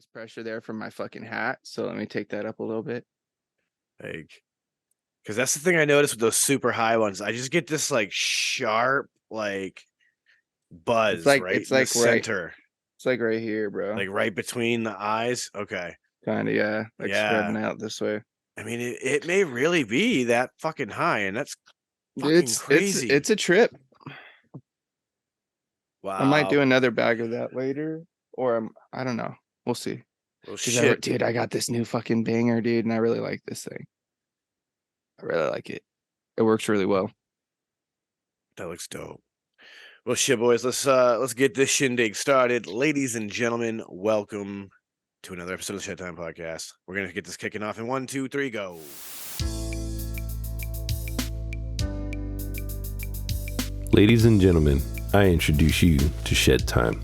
Voice pressure there from my fucking hat. So let me take that up a little bit. Like, because that's the thing I noticed with those super high ones. I just get this like sharp, like buzz, right It's in the like right. center, It's like right here, bro. like right between the eyes. Okay. Kind of, yeah. Like spreading Yeah. out this way. I mean, it may really be that fucking high, and that's fucking It's crazy. it's a trip. Wow. I might do another bag of that later, or I don't know. We'll see. Well, 'Cause shit. dude, I got this new fucking banger, dude, and I really like this thing. I really like it. It works really well. That looks dope. Well, shit, boys, let's get this shindig started. Ladies and gentlemen, welcome to another episode of the Shedtime Podcast. We're gonna get this kicking off in 1, 2, 3, go. Ladies and gentlemen, I introduce you to Shedtime.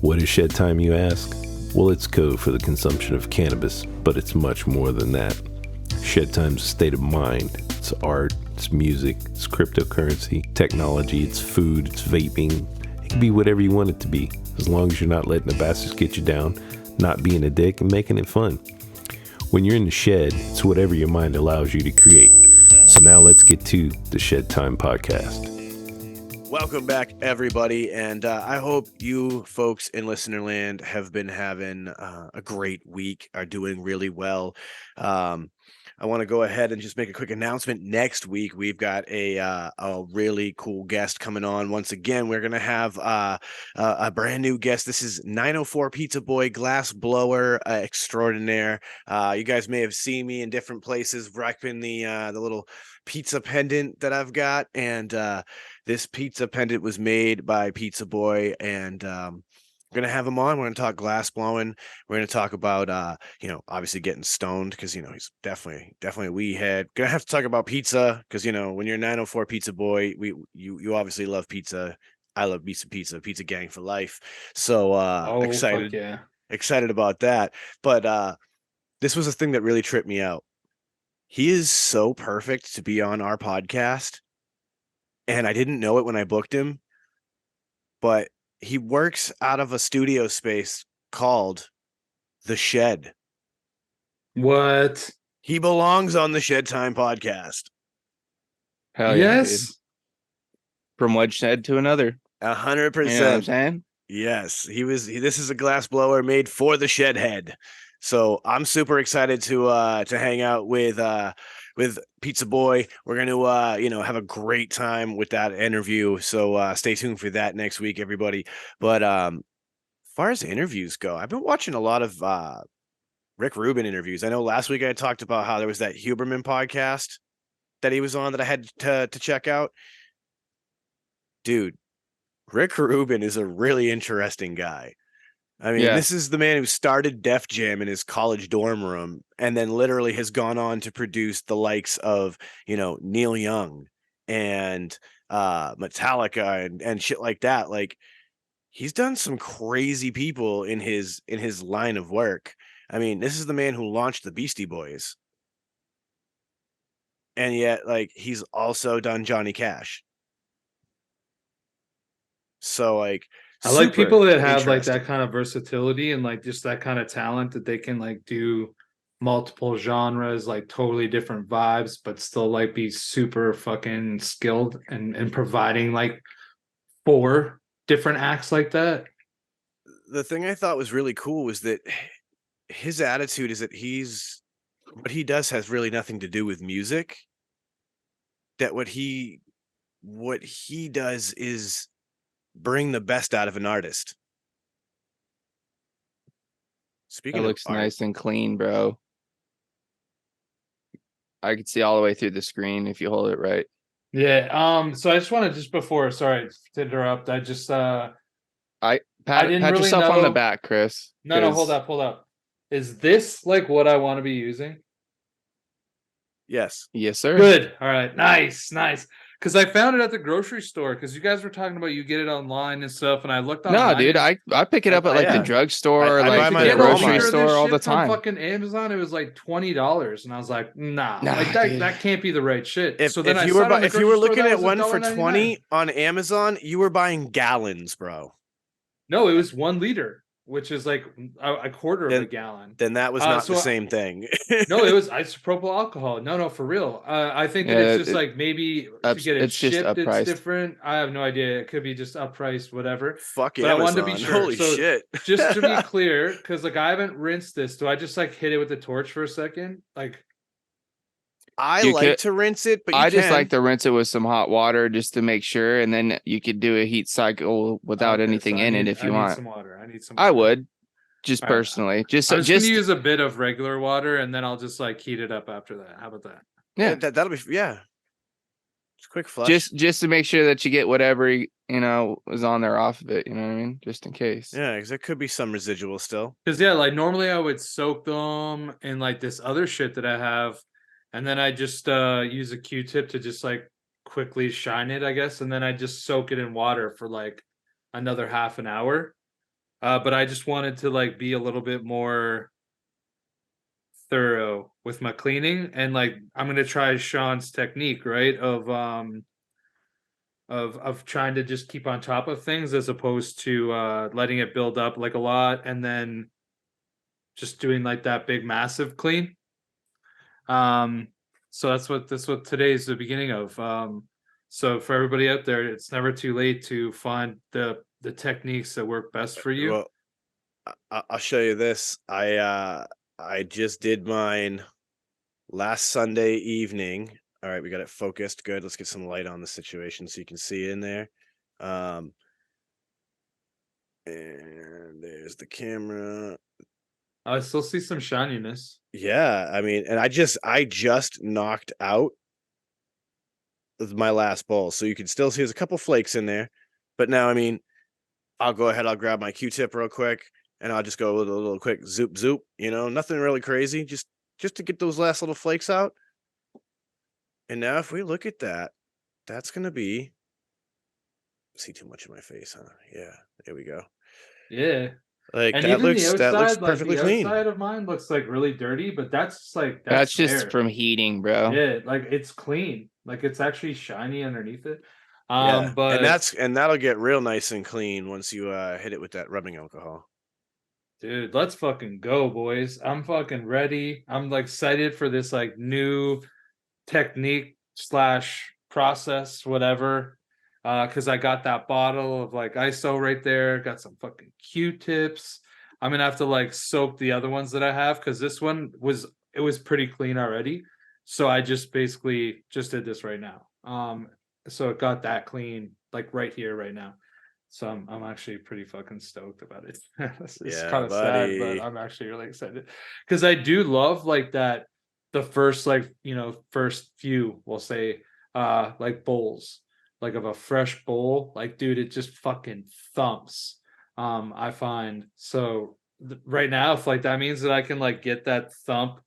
What is Shedtime, you ask? Well, it's code for the consumption of cannabis, but it's much more than that. Shedtime's a state of mind. It's art, it's music, it's cryptocurrency, technology, it's food, it's vaping. It can be whatever you want it to be, as long as you're not letting the bastards get you down, not being a dick, and making it fun. When you're in the shed, it's whatever your mind allows you to create. So now let's get to the Shedtime Podcast. Welcome back, everybody, and I hope you folks in listener land have been having a great week, are doing really well. I want to go ahead and just make a quick announcement. Next week, we've got a really cool guest coming on. Once again, we're going to have a brand new guest. This is 904 Pizza Boy, glass blower extraordinaire. You guys may have seen me in different places, rocking the little pizza pendant that I've got, and this pizza pendant was made by Pizza Boy, and we're going to have him on. We're going to talk glass blowing. We're going to talk about, obviously getting stoned because, he's definitely a weed head. Going to have to talk about pizza because, when you're 904 Pizza Boy, you obviously love pizza. I love pizza gang for life. So excited, fuck yeah. excited about that. But this was a thing that really tripped me out. He is so perfect to be on our podcast. And I didn't know it when I booked him, but he works out of a studio space called The Shed. What? He belongs on the Shedtime Podcast. Hell yeah, yes. dude. From one shed to another. 100%. You know what I'm saying? Yes, this is a glass blower made for the shed head. So I'm super excited to hang out with Pizza Boy. We're going to have a great time with that interview. So stay tuned for that next week, everybody. But as far as interviews go, I've been watching a lot of Rick Rubin interviews. I know last week I talked about how there was that Huberman podcast that he was on that I had to check out. Dude, Rick Rubin is a really interesting guy. I mean, This is the man who started Def Jam in his college dorm room and then literally has gone on to produce the likes of, Neil Young and Metallica and shit like that. Like, he's done some crazy people in his line of work. I mean, this is the man who launched the Beastie Boys. And yet, like, he's also done Johnny Cash. So, like, I like people that have like that kind of versatility and like just that kind of talent that they can like do multiple genres, like totally different vibes, but still like be super fucking skilled and providing like 4 different acts like that. The thing I thought was really cool was that his attitude is that what he does has really nothing to do with music. That what he does is bring the best out of an artist. Speaking That of looks nice and clean, bro. I can see all the way through the screen if you hold it right. Yeah. So I just want to sorry to interrupt. I just pat yourself on the back, Chris. No, hold up. Is this like what I want to be using? Yes, sir. Good. All right. Nice. Because I found it at the grocery store. Because you guys were talking about you get it online and stuff, and I looked online. No, dude, I pick it up at like the drugstore, or like the grocery store all the time. From fucking Amazon, it was like $20, and I was like, nah like that can't be the right shit. If you were looking at one for $20 on Amazon, you were buying gallons, bro. No, it was 1 liter. which is like a quarter of a gallon. Then that was not the same thing. No, it was isopropyl alcohol. No, for real. I think that it's just like maybe to get it shipped, it's different. I have no idea. It could be just uppriced, whatever. Fuck but Amazon. I wanted to be sure. Holy shit. Just to be clear, because like I haven't rinsed this. Do I just like hit it with the torch for a second? Like I like to rinse it, but I just like to rinse it with some hot water just to make sure, and then you could do a heat cycle without anything in it if you want. Some water. I need some water. I would. Just personally, I'm just gonna use a bit of regular water, and then I'll just like heat it up after that. How about that? Yeah, that'll be Just quick flush. Just to make sure that you get whatever is on there off of it. You know what I mean? Just in case. Yeah, because there could be some residual still. Because like normally I would soak them in like this other shit that I have, and then I just use a Q-tip to just like quickly shine it, I guess, and then I just soak it in water for like another half an hour. But I just wanted to like be a little bit more thorough with my cleaning, and like I'm gonna try Sean's technique, right? Of trying to just keep on top of things as opposed to letting it build up like a lot and then just doing like that big massive clean. So that's what today's the beginning of. So for everybody out there, it's never too late to find the techniques that work best for you. Well, I'll show you this. I just did mine last Sunday evening. All right, we got it focused. Good. Let's get some light on the situation so you can see it in there. And there's the camera. I still see some shininess. Yeah, I mean, and I just knocked out my last bowl, so you can still see there's a couple flakes in there. But now, I mean, I'll go ahead. I'll grab my Q-tip real quick, and I'll just go a little quick zoop. Nothing really crazy, just to get those last little flakes out. And now, if we look at that, that's gonna be. See too much of my face, huh? Yeah, there we go. Yeah. Like and that even looks the outside, that looks perfectly the clean. outside of mine looks like really dirty, but that's just from heating, bro. Yeah, like it's clean. Like it's actually shiny underneath it. Yeah, but and that'll get real nice and clean once you hit it with that rubbing alcohol. Dude, let's fucking go, boys. I'm fucking ready. I'm like excited for this like new technique / process, whatever. Because I got that bottle of like ISO right there, got some fucking Q-tips. I'm gonna have to like soak the other ones that I have because this one was pretty clean already. So I just basically just did this right now. So it got that clean like right here, right now. So I'm actually pretty fucking stoked about it. It's kind of sad, but I'm actually really excited because I do love like that. The first first few, we'll say, like bowls. Like of a fresh bowl, like dude, it just fucking thumps. I find so right now, if like that means that I can like get that thump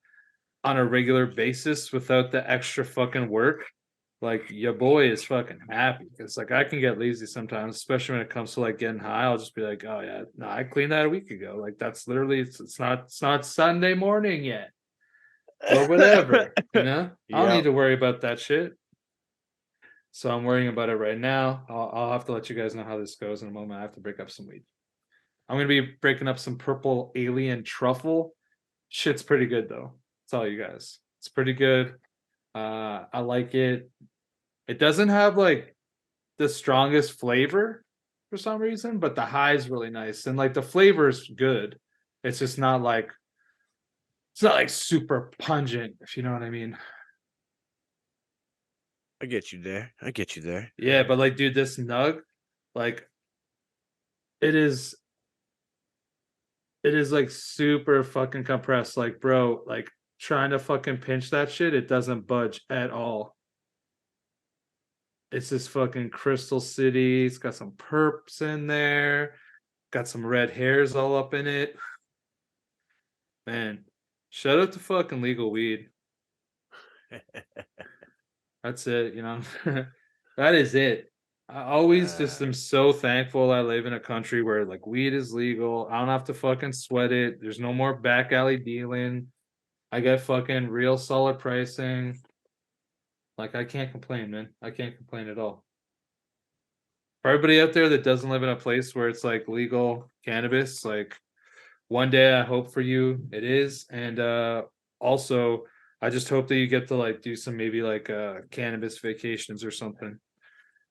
on a regular basis without the extra fucking work, like your boy is fucking happy because like I can get lazy sometimes, especially when it comes to like getting high. I'll just be like, oh yeah, no, I cleaned that a week ago. Like that's literally it's not Sunday morning yet or whatever. I don't need to worry about that shit. So I'm worrying about it right now. I'll have to let you guys know how this goes in a moment. I have to break up some weed. I'm going to be breaking up some purple alien truffle. Shit's pretty good, though. I'll tell you guys. It's pretty good. I like it. It doesn't have, like, the strongest flavor for some reason, but the high is really nice. And, like, the flavor is good. It's just not, like, super pungent, if you know what I mean. I get you there. Yeah, but like, dude, this nug, like, it is like super fucking compressed. Like, bro, like trying to fucking pinch that shit, it doesn't budge at all. It's this fucking Crystal City. It's got some perps in there. Got some red hairs all up in it. Man, shout out to fucking legal weed. That's it, that is it. I always just am so thankful I live in a country where like weed is legal. I don't have to fucking sweat it. There's no more back alley dealing. I get fucking real solid pricing. Like I can't complain, man. I can't complain at all. For everybody out there that doesn't live in a place where it's like legal cannabis, like one day I hope for you it is. And also I just hope that you get to like do some maybe like cannabis vacations or something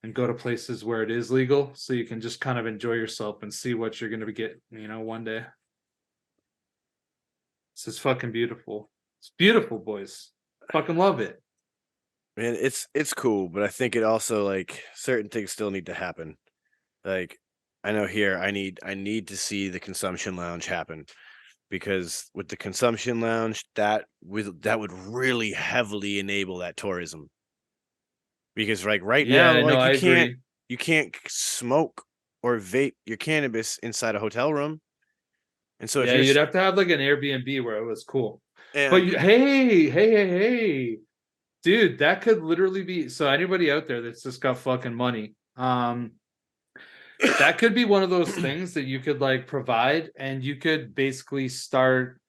and go to places where it is legal so you can just kind of enjoy yourself and see what you're going to get, one day. This is fucking beautiful. It's beautiful, boys. Fucking love it. Man, it's cool, but I think it also like certain things still need to happen. Like I know here I need to see the consumption lounge happen, because with the consumption lounge that would really heavily enable that tourism. Because like right now, Yeah, no, like I agree. you can't smoke or vape your cannabis inside a hotel room. And so if Yeah, you're you'd have to have like an Airbnb where it was cool. But and hey, dude, that could literally be, so anybody out there that's just got fucking money, that could be one of those things that you could like provide, and you could basically start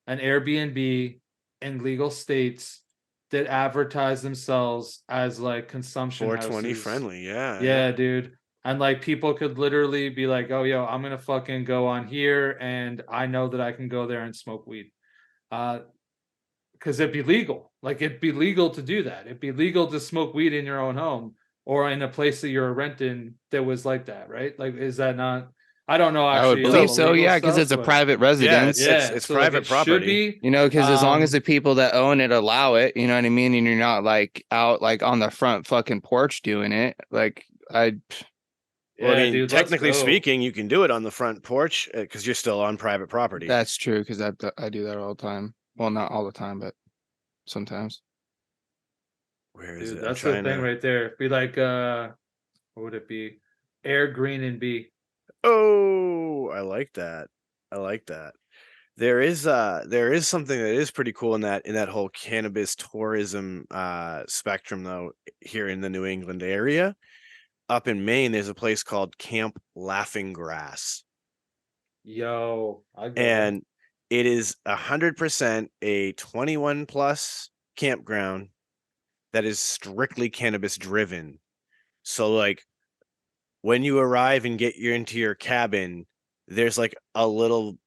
an Airbnb in legal states that advertise themselves as like consumption 420 houses. friendly, yeah, Yeah, yeah. dude. And like people could literally be like, "Oh, yo, I'm gonna fucking go on here, and I know that I can go there and smoke weed." Because it'd be legal. Like it'd be legal to do that. It'd be legal to smoke weed in your own home or in a place that you're renting that was like that, right? Like, is that not? I don't know I would actually all believe the so, legal yeah, because stuff, it's a but private Yeah, residence. yeah. it's So like private it should property. be. Because as long as the people that own it allow it, you know what I mean, and you're not like out like on the front fucking porch doing it, like Well, I Yeah, mean, dude. Let's technically go. speaking, you can do it on the front porch because you're still on private property. that's true because I do that all the time. Well, not all the time, but sometimes. Where is Dude, it? I'm that's the trying thing to. right there. Be like, what would it be? Air, green, and B. Oh, I like that. I like that. There is something that is pretty cool in that whole cannabis tourism spectrum though, here in the New England area. Up in Maine, there's a place called Camp Laughing Grass. Yo, I go. And it is 100% a 21 plus campground that is strictly cannabis driven. So like when you arrive and get into your cabin, there's like a little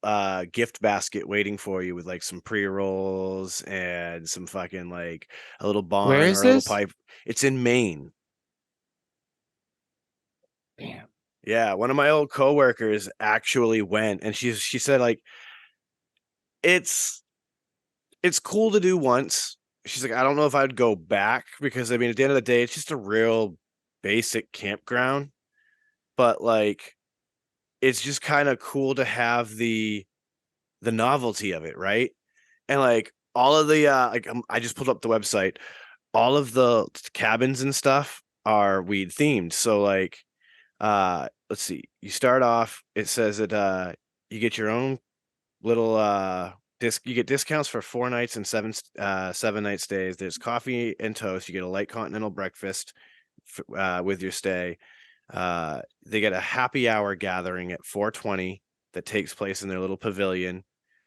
gift basket waiting for you with like some pre-rolls and some fucking like a little Where bong is or a little this? pipe. It's in Maine. Damn. Yeah, one of my old coworkers actually went, and she said like it's it's cool to do once. She's like, I don't know if I'd go back because I mean at the end of the day, it's just a real basic campground. But like it's just kind of cool to have the novelty of it, right? And like all of the I just pulled up the website. All of the cabins and stuff are weed themed. So like let's see. You start off, it says that you get your own little you get discounts for 4 nights and 7 night stays. There's coffee and toast. You get a light continental breakfast with your stay. They get a happy hour gathering at 4:20 that takes place in their little pavilion.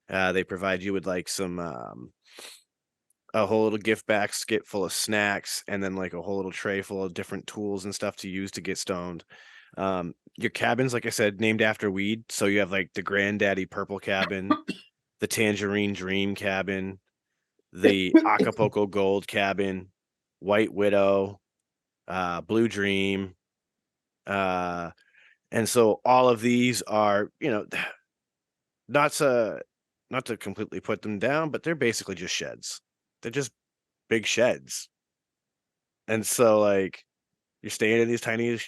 They provide you with like some a whole little gift basket full of snacks, and then like a whole little tray full of different tools and stuff to use to get stoned. Your cabins, like I said, named after weed. So you have like the Granddaddy Purple Cabin, the Tangerine Dream Cabin, the Acapulco Gold Cabin, White Widow, Blue Dream. And so all of these are, not to not to completely put them down, but they're basically just sheds. They're just big sheds. And so like you're staying in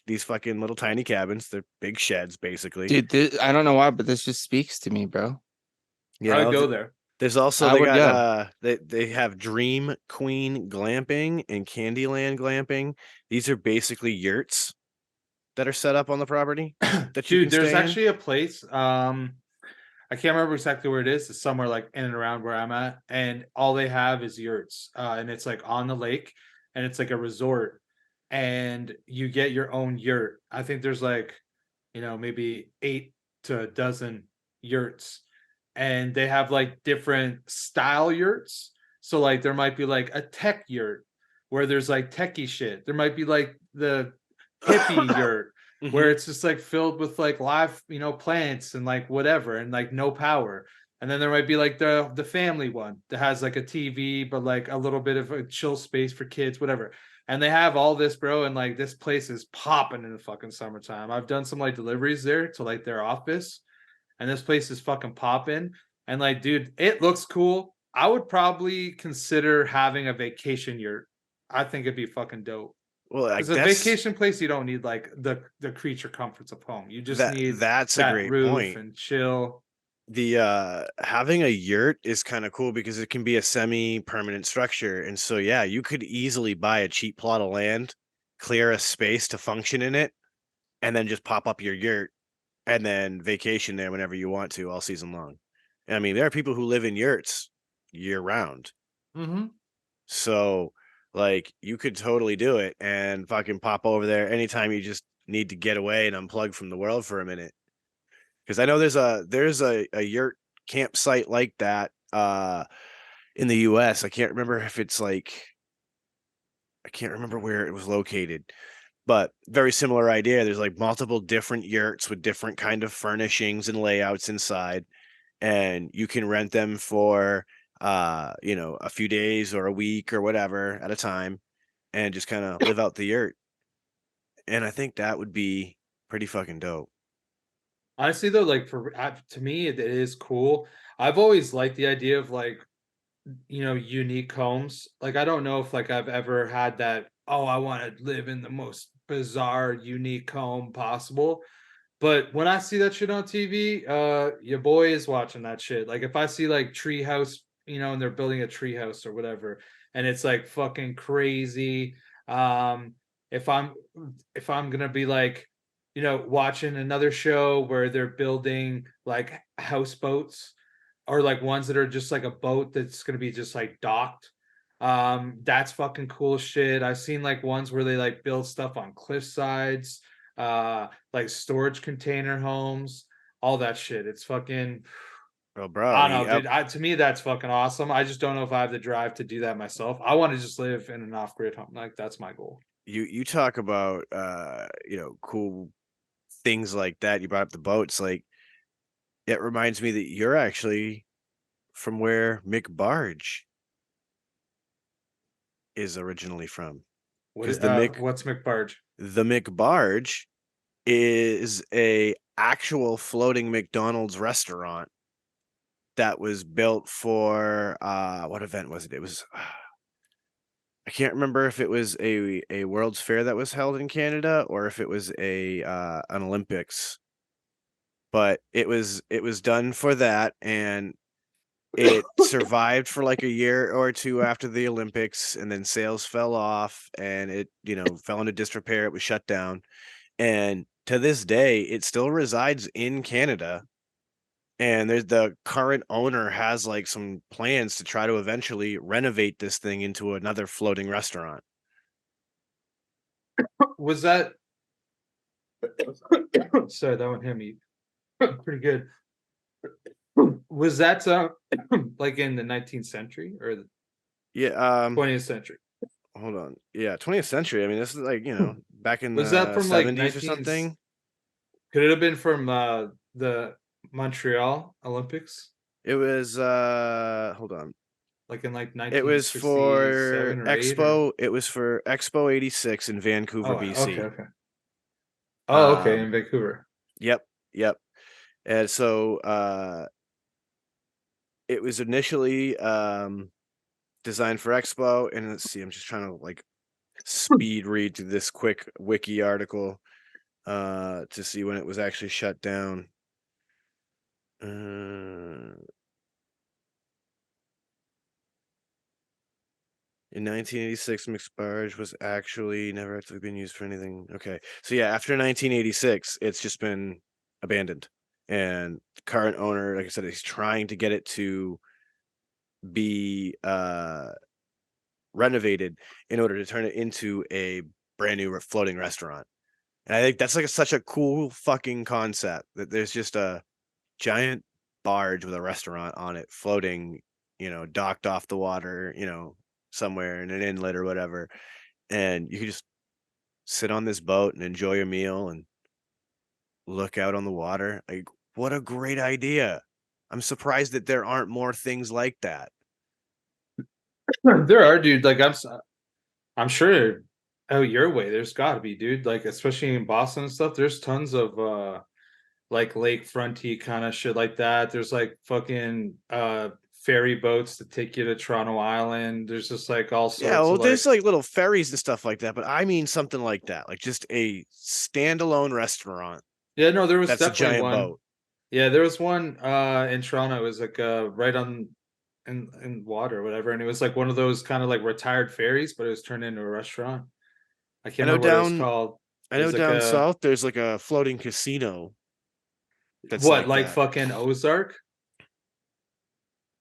these fucking little tiny cabins. They're big sheds basically. Dude, I don't know why, but this just speaks to me, bro. You I would know, go there. there's also I they would got go. they have Dream Queen glamping and Candyland glamping. These are basically yurts that are set up on the property that you can Dude, there's stay in. actually a place. I can't remember exactly where it is. It's somewhere like in and around where I'm at, and all they have is yurts. And it's like on the lake, and it's like a resort, and you get your own yurt. I think there's like, maybe 8 to 12 yurts, and they have like different style yurts. So like there might be like a tech yurt where there's like techie shit. There might be like the hippie yurt. where it's just like filled with like live, plants and like whatever, and like no power. And then there might be like the family one that has like a TV, but like a little bit of a chill space for kids, whatever. And they have all this, bro, and like this place is popping in the fucking summertime. I've done some like deliveries there to like their office, and this place is fucking popping. And like, dude, it looks cool. I would probably consider having a vacation yurt. I think it'd be fucking dope. Well, like Because a vacation place, you don't need like the creature comforts of home. You just need that's that a great roof point. and chill. The having a yurt is kind of cool because it can be a semi-permanent structure. And so yeah, you could easily buy a cheap plot of land, clear a space to function in it, and then just pop up your yurt and then vacation there whenever you want to all season long. I mean, there are people who live in yurts year round. Mm-hmm. So like you could totally do it and fucking pop over there anytime you just need to get away and unplug from the world for a minute. Because I know there's a yurt campsite like that in the US. I can't remember if it's like I can't remember where it was located, but very similar idea. There's like multiple different yurts with different kind of furnishings and layouts inside, and you can rent them for a few days or a week or whatever at a time and just kind of live out the yurt. And I think that would be pretty fucking dope. Honestly, though, like to me, it is cool. I've always liked the idea of like, unique homes. Like, I don't know if like I've ever had that. Oh, I want to live in the most bizarre, unique home possible. But when I see that shit on TV, your boy is watching that shit. Like if I see like treehouse, and they're building a treehouse or whatever, and it's like fucking crazy. Um, if I'm gonna be like, watching another show where they're building like houseboats or like ones that are just like a boat that's gonna be just like docked. That's fucking cool shit. I've seen like ones where they like build stuff on cliff sides, like storage container homes, all that shit. It's fucking Bro, I don't know, dude. To me, that's fucking awesome. I just don't know if I have the drive to do that myself. I want to just live in an off-grid home. Like that's my goal. You talk about cool things like that. You brought up the boats. Like it reminds me that you're actually from where Mick Barge is originally from. What's McBarge? The Mick Barge is a actual floating McDonald's restaurant that was built for what event was it? It was I can't remember if it was a World's Fair that was held in Canada or if it was an Olympics. But it was done for that, and it survived for like a year or two after the Olympics, and then sales fell off and it, fell into disrepair. It was shut down. And to this day, it still resides in Canada. And there's the current owner has like some plans to try to eventually renovate this thing into another floating restaurant. Was that sorry, that one hit me pretty good. Was that like in the 19th century or the 20th century? Hold on. Yeah, 20th century. I mean, this is like, back in was the that from 70s like or something. Could it have been from the Montreal Olympics? It was hold on. Like in like 1967 It was for or Expo. It was for Expo 86 in Vancouver, BC. Okay. Oh, okay, in Vancouver. Yep. And so it was initially designed for Expo, and let's see, I'm just trying to like speed read through this quick wiki article to see when it was actually shut down. In 1986, McBarge was actually never actually been used for anything. Okay, so yeah, after 1986, it's just been abandoned, and the current owner, like I said, he's trying to get it to be renovated in order to turn it into a brand new floating restaurant. And I think that's like such a cool fucking concept that there's just a giant barge with a restaurant on it floating, docked off the water, somewhere in an inlet or whatever. And you could just sit on this boat and enjoy your meal and look out on the water. Like, what a great idea. I'm surprised that there aren't more things like that. There are, dude. Like I'm sure out your way, there's got to be, dude. Like especially in Boston and stuff, there's tons of like lakefronty kind of shit like that. There's like fucking ferry boats that take you to Toronto Island. There's just like all Yeah, sorts well, of like there's like little ferries and stuff like that, but I mean something like that, like just a standalone restaurant yeah, no, there was that's a definitely giant one. boat. Yeah, there was one in Toronto. It was like right on in water or whatever, and it was like one of those kind of like retired ferries, but it was turned into a restaurant. I I can't know remember what it was down called. I It know was like down a south there's like a floating casino that's what, like like that. fucking Ozark?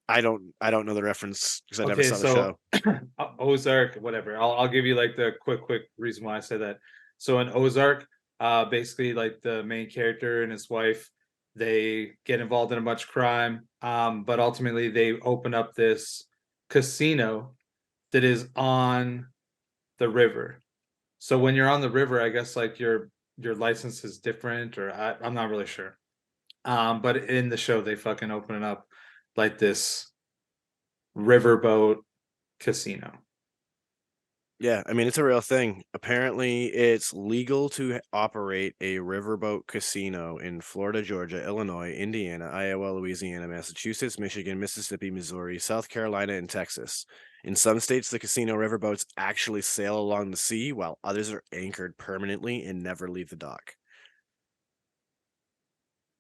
I don't know the reference because I never Okay, saw the so show. Ozark, whatever. I'll give you like the quick reason why I say that. So in Ozark, basically like the main character and his wife, they get involved in a bunch of crime. But ultimately they open up this casino that is on the river. So when you're on the river, I guess like your license is different, or I'm not really sure. But in the show, they fucking open it up like this riverboat casino. Yeah, I mean it's a real thing. Apparently, it's legal to operate a riverboat casino in Florida, Georgia, Illinois, Indiana, Iowa, Louisiana, Massachusetts, Michigan, Mississippi, Missouri, South Carolina, and Texas. In some states, the casino riverboats actually sail along the sea, while others are anchored permanently and never leave the dock.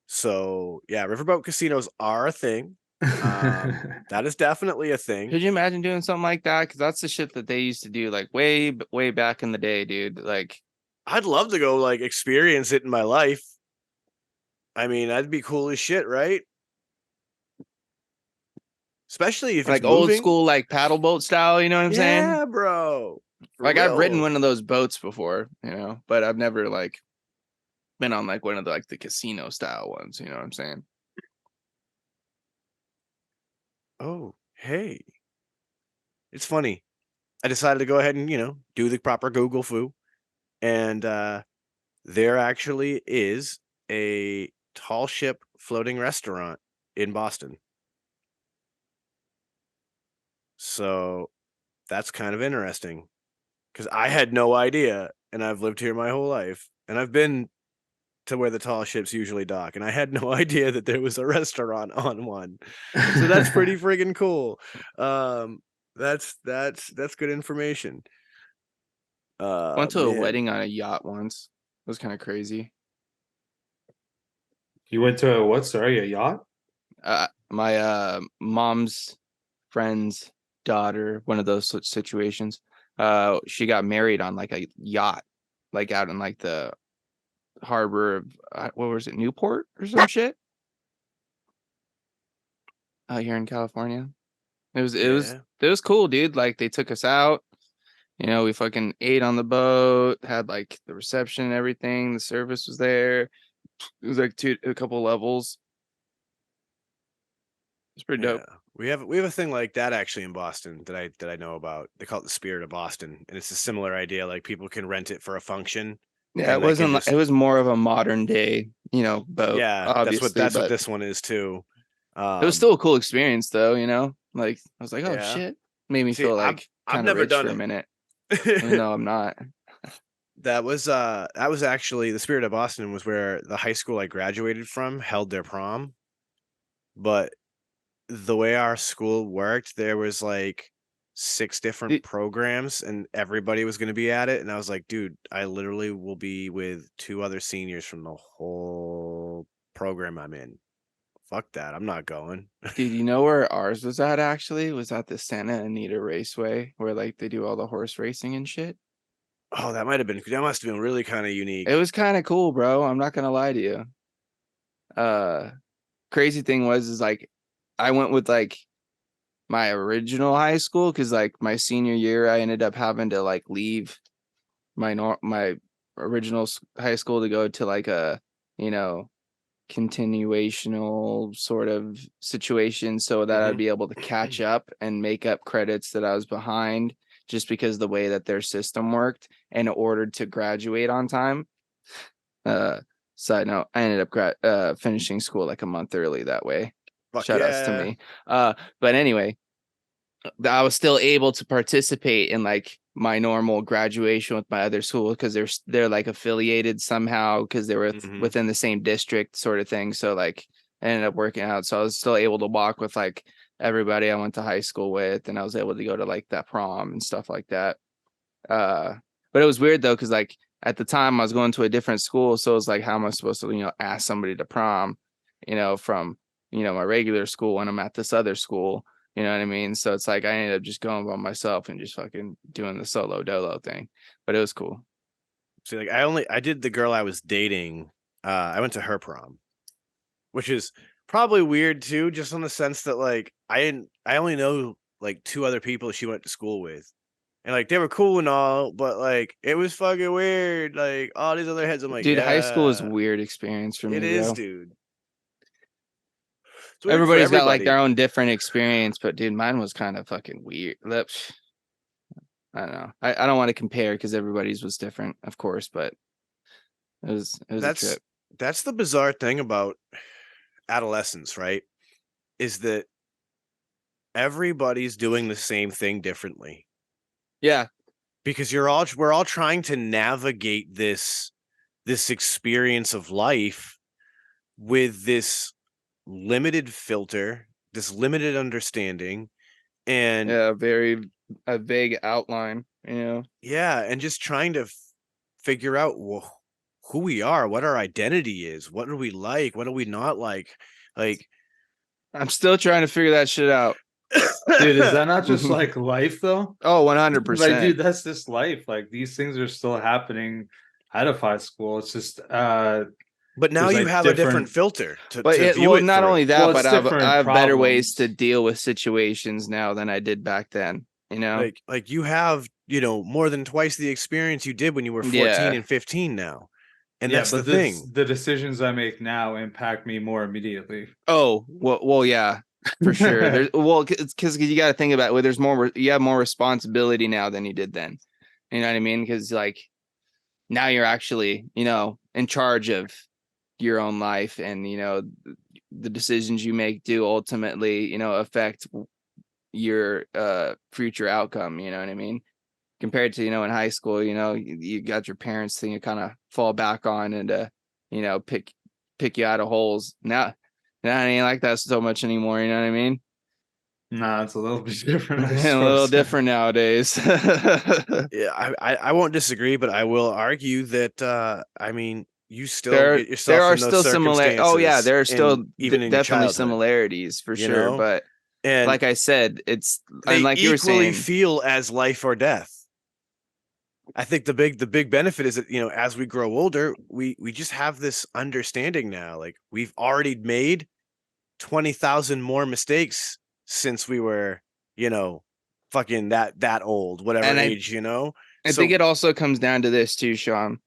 So, yeah, riverboat casinos are a thing. That is definitely a thing. Could you imagine doing something like that? Because that's the shit that they used to do, like way back in the day, dude. Like I'd love to go like experience it in my life. I mean, that'd be cool as shit, right? Especially if it's old moving. school, like paddle boat style. You know what I'm saying? Yeah, bro. For Like I've ridden real. one of those boats before, but I've never like been on like one of the casino style ones. You know what I'm saying? Oh, hey. It's funny. I decided to go ahead and, do the proper Google foo. And there actually is a tall ship floating restaurant in Boston. So that's kind of interesting because I had no idea. And I've lived here my whole life. And I've been to where the tall ships usually dock, and I had no idea that there was a restaurant on one. So that's pretty friggin' cool. That's good information. Went to a Man. wedding on a yacht once. It was kind of crazy. You went to a what? Sorry, a yacht? My mom's friend's daughter, one of those situations. She got married on like a yacht, like out in like the harbor of what was it, Newport or some shit out here in California. Yeah. It was cool, dude. Like they took us out. We fucking ate on the boat, had like the reception and everything. The service was there. It was like a couple levels. It's pretty dope. Yeah. We have a thing like that actually in Boston that I know about. They call it the Spirit of Boston, and it's a similar idea. Like people can rent it for a function, Yeah, and they can it just was more of a modern day, boat, yeah. obviously, That's what but this one is too. it was still a cool experience though, Like I was like, oh Yeah. shit. Made me See, feel I've like I've kind of never rich done for a it. minute, even though I'm not. That was actually the Spirit of Boston was where the high school I graduated from held their prom. But the way our school worked, there was like 6 different Dude, programs and everybody was going to be at it. And I was like, dude, I literally will be with 2 other seniors from the whole program I'm in. Fuck that. I'm not going. dude, you know where ours was at actually? Was at the Santa Anita Raceway where like they do all the horse racing and shit. Oh, that must have been really kind of It unique. was kind of cool, bro. I'm not gonna lie to you. Uh Crazy thing was is like I went with like my original high school because like my senior year I ended up having to like leave my original high school to go to like a you know continuational sort of situation so that I'd Mhm. be able to catch up and make up credits that I was behind just because the way that their system worked in order to graduate on time. Uh Side note, I ended up finishing school like a month early that way. Fuck Shout outs to yeah. me. But anyway, I was still able to participate in like my normal graduation with my other school because they're like affiliated somehow because they were within the same district sort of thing. So like I ended up working out. So I was still able to walk with like everybody I went to high school with, and I was able to go to like that prom and stuff like that. But it was weird though, because like at the time I was going to a different school, so it was like, how am I supposed to, ask somebody to prom, from my regular school when I'm at this other school, you know what I mean? So it's like I ended up just going by myself and just fucking doing the solo dolo thing, but it was cool. See, like I did the girl I was dating. I went to her prom, which is probably weird too, just on the sense that like I only know like 2 other people she went to school with. And like they were cool and all, but like it was fucking weird. Like all these other heads, I'm like, Dude, high school is a yeah, weird experience for me, it is, bro. dude. It's weird for Everybody's got like everybody. their own different experience, but dude, mine was kind of fucking weird. I don't know. I don't want to compare because everybody's was different, of course, but it was a trip. That's the bizarre thing about adolescence, right? Is that everybody's doing the same thing differently. Yeah. Because we're all trying to navigate this experience of life with this limited filter, this limited understanding, and a vague outline, yeah, and just trying to figure out who we are, what our identity is, what do we like, what do we not like. I'm still trying to figure that shit out. Dude, is that not just like life though? Oh, 100%. Like, dude, that's just life. Like these things are still happening out of high school. It's just but now you have a different filter to view it not through. only that, but I have better ways problems. to deal with situations now than I did back then, like you have more than twice the experience you did when you were 14 and 15 now. And that's the thing. The decisions I make now impact me more immediately. Oh, well, yeah, for sure. Because you got to think about it. You have more responsibility now than you did then. You know what I mean? Because like now you're actually, in charge of your own life, and the decisions you make do ultimately, affect your future outcome. You know what I mean? Compared to, in high school, you got your parents thing you kind of fall back on and, pick you out of holes. Now it ain't like that so much anymore. You know what I mean? Nah, it's a little bit different. A little different nowadays. Yeah, I won't disagree, but I will argue that, you still get yourself there are in those still similarities. Oh yeah, there are still even definitely similarities for sure. But and like I said, they like you were saying, feel as life or death. I think the big benefit is that, as we grow older, we just have this understanding now. Like we've already made 20,000 more mistakes since we were, fucking that old, whatever age, I think it also comes down to this too, Sean,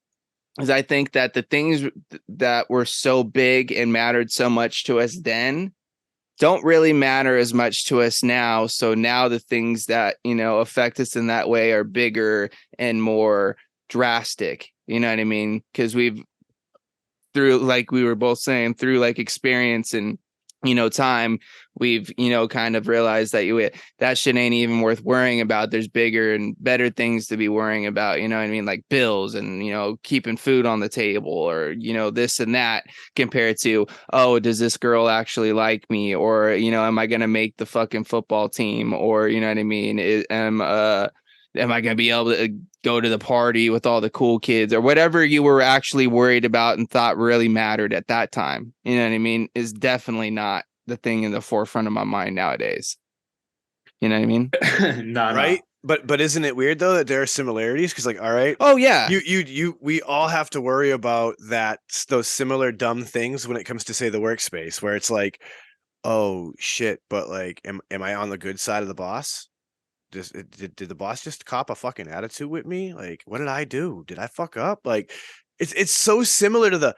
is I think that the things that were so big and mattered so much to us then don't really matter as much to us now. So now the things that, affect us in that way are bigger and more drastic. You know what I mean? Because through, like we were both saying, through like experience and, time, we've, kind of realized that that shit ain't even worth worrying about. There's bigger and better things to be worrying about, you know what I mean? Like bills and, keeping food on the table or, this and that, compared to, oh, does this girl actually like me? Or, am I going to make the fucking football team? Or, you know what I mean? Am I going to be able to go to the party with all the cool kids, or whatever you were actually worried about and thought really mattered at that time? You know what I mean? Is definitely not the thing in the forefront of my mind nowadays. You know what I mean? Right. No. But isn't it weird though that there are similarities? Because like, all right. Oh yeah. We all have to worry about those similar dumb things when it comes to, say, the workspace, where it's like, oh shit, but like, am I on the good side of the boss? Did the boss just cop a fucking attitude with me? Like, what did I do? Did I fuck up? Like, it's so similar to the,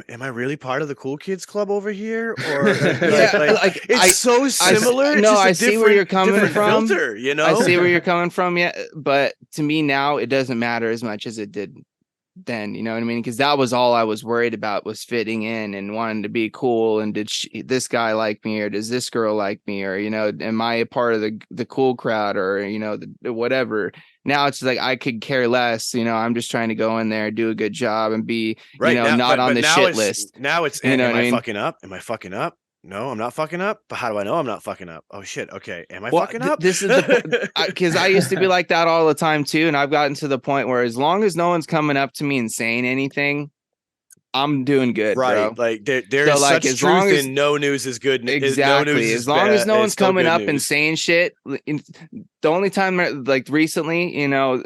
am I really part of the cool kids club over here? Or it's so similar. I see where you're coming from. Filter, I see where you're coming from. Yeah, but to me now, it doesn't matter as much as it did then, you know what I mean? Because that was all I was worried about, was fitting in and wanting to be cool. And did this guy like me, or does this girl like me, or, you know, am I a part of the cool crowd, or, you know, the whatever. Now it's like I could care less, you know. I'm just trying to go in there, do a good job, and be, you Right know, now, not on but the now shit it's list. You know am what I I mean? fucking up? Am I fucking up? No, I'm not fucking up. But how do I know I'm not fucking up? Oh shit. Okay. Am I Well, fucking up? this is the point, because I used to be like that all the time too, and I've gotten to the point where as long as no one's coming up to me and saying anything, I'm doing good, Right. bro. Like there So is like, such as long truth as in no news is good. No news exactly, is as long as bad. no It's one's still coming good up and news. saying shit, the only time, like recently, you know,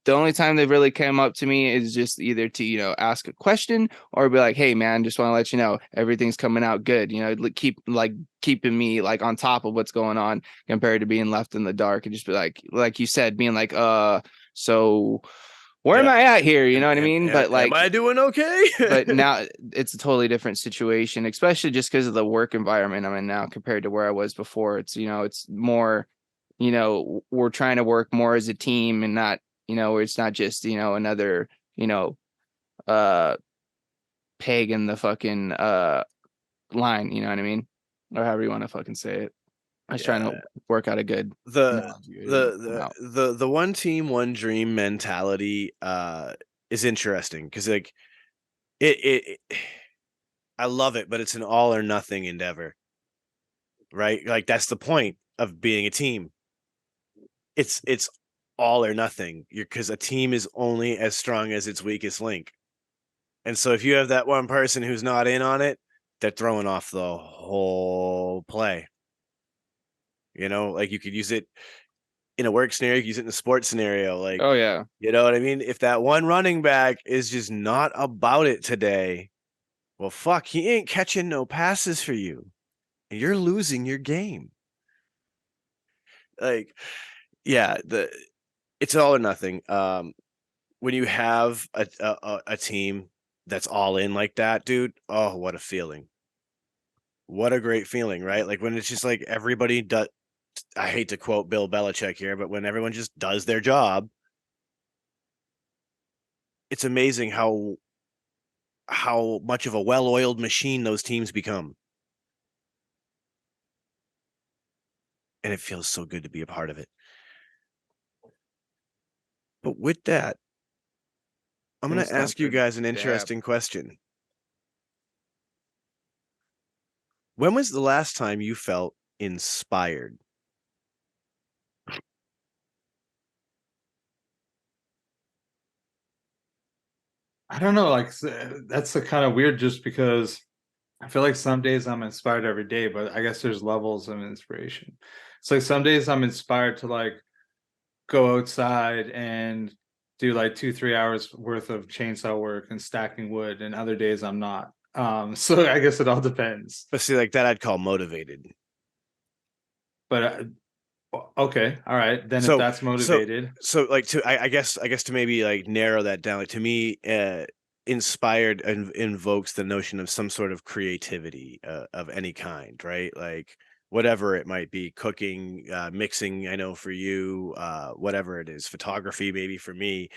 the only time they've really come up to me is just either to, you know, ask a question or be like, hey man, just want to let you know everything's coming out good, you know, keeping me like on top of what's going on, compared to being left in the dark, and just be like you said, being like, so where am Yeah. I at here, you know what I mean? But Am like, I doing okay? but now it's a totally different situation, especially just because of the work environment I'm in now compared to where I was before. It's, you know, it's more, you know, we're trying to work more as a team, and not, you know, it's not just, you know, another, you know, uh peg in the fucking line, you know what I mean? Or however you want to fucking say it. I was trying Yeah. to work out a good The analogy. It didn't come the out. the one team, one dream mentality is interesting because like it I love it, but it's an all or nothing endeavor, right? Like that's the point of being a team. It's all or nothing. You're because a team is only as strong as its weakest link. And so if you have that one person who's not in on it, they're throwing off the whole play. You know, like you could use it in a work scenario, you could use it in a sports scenario. Like, Oh yeah. you know what I mean? If that one running back is just not about it today, well, fuck, he ain't catching no passes for you. And you're losing your game. Like, yeah, it's all or nothing. When you have a team that's all in like that, dude, oh, what a feeling. What a great feeling, right? Like when it's just like everybody does. I hate to quote Bill Belichick here, but when everyone just does their job, it's amazing how much of a well-oiled machine those teams become. And it feels so good to be a part of it. But with that, I'm going to ask you guys an interesting question. When was the last time you felt inspired? I don't know, like that's a kind of weird, just because I feel like some days I'm inspired every day, but I guess there's levels of inspiration. It's like some days I'm inspired to like go outside and do like 2-3 hours worth of chainsaw work and stacking wood, and other days I'm not. So I guess it all depends. But see, like that I'd call motivated. But okay, all right, then if So that's motivated. so like I guess to maybe like narrow that down, like to me, inspired and invokes the notion of some sort of creativity of any kind, right? Like whatever it might be, cooking, mixing, I know for you, whatever it is, photography maybe for me.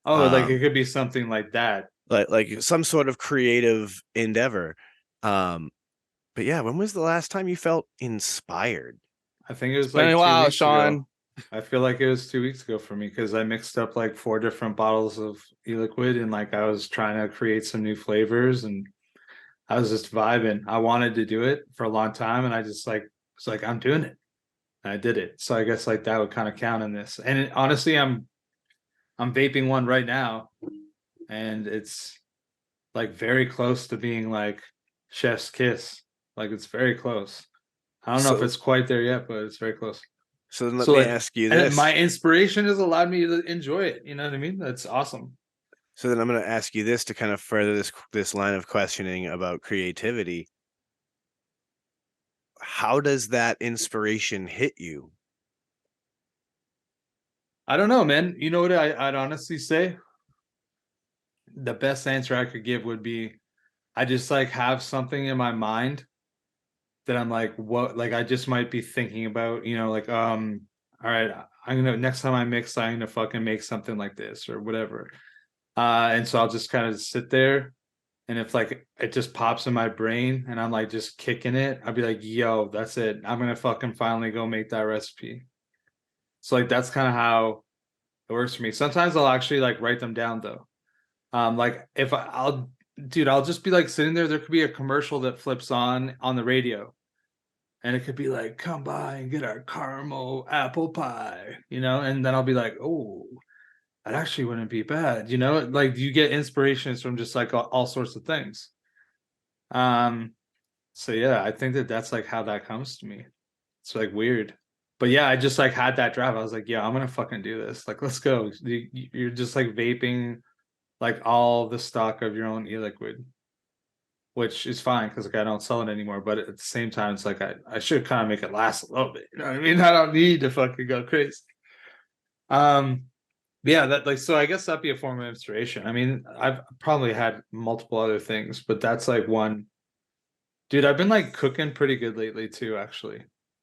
Oh, like it could be something like that. Like some sort of creative endeavor. But yeah, when was the last time you felt inspired? I think it was It's been like a 2 while, weeks ago. Sean. I feel like it was 2 weeks ago for me, because I mixed up like 4 different bottles of e-liquid, and like I was trying to create some new flavors, and I was just vibing. I wanted to do it for a long time, and I just like was like, I'm doing it. And I did it. So I guess like that would kind of count in this. And honestly, I'm vaping one right now, and it's like very close to being like chef's kiss. Like it's very close. I don't know if So it's quite there yet, but it's very close. so then let So me like, ask you and this. my inspiration has allowed me to enjoy it. You know what I mean? That's awesome. So then I'm going to ask you this to kind of further this line of questioning about creativity. How does that inspiration hit you? I don't know, man. You know what I'd honestly say? The best answer I could give would be, I just like have something in my mind that I'm like, what, like I just might be thinking about, like, all right, I'm gonna, next time I mix, I'm gonna fucking make something like this or whatever. And so I'll just kind of sit there, and if like it just pops in my brain and I'm like just kicking it, I'll be like, yo, that's it. I'm gonna fucking finally go make that recipe. So like that's kind of how it works for me. Sometimes I'll actually like write them down though. Like if I'll dude, I'll just be like sitting there. There could be a commercial that flips on the radio, and it could be like, "Come by and get our caramel apple pie," and then I'll be like, "Oh, that actually wouldn't be bad," Like you get inspirations from just like all sorts of things. Um, so yeah, I think that that's like how that comes to me. It's like weird. But yeah, I just like had that drive. I was like, yeah, I'm gonna fucking do this. Like, let's go. You're just like vaping like all the stock of your own e-liquid, which is fine because like I don't sell it anymore. But at the same time, it's like I should kind of make it last a little bit. You know what I mean? I don't need to fucking go crazy. Um, yeah, that like so I guess that'd be a form of inspiration. I mean, I've probably had multiple other things, but that's like one. Dude, I've been like cooking pretty good lately too, actually.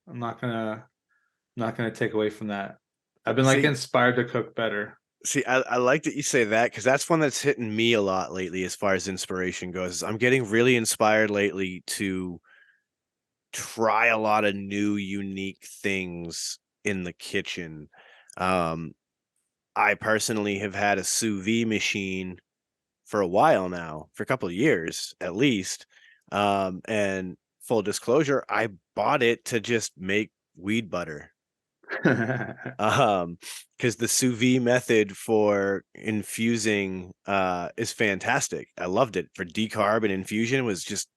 I'm not gonna take away from that. I've been like See, inspired to cook better. I like that you say that because that's one that's hitting me a lot lately as far as inspiration goes. I'm getting really inspired lately to try a lot of new, unique things in the kitchen. Um, I personally have had a sous vide machine for a while now, for a couple of years at least. And full disclosure, I bought it to just make weed butter. Because the sous vide method for infusing is fantastic. I loved it. For decarb and infusion was just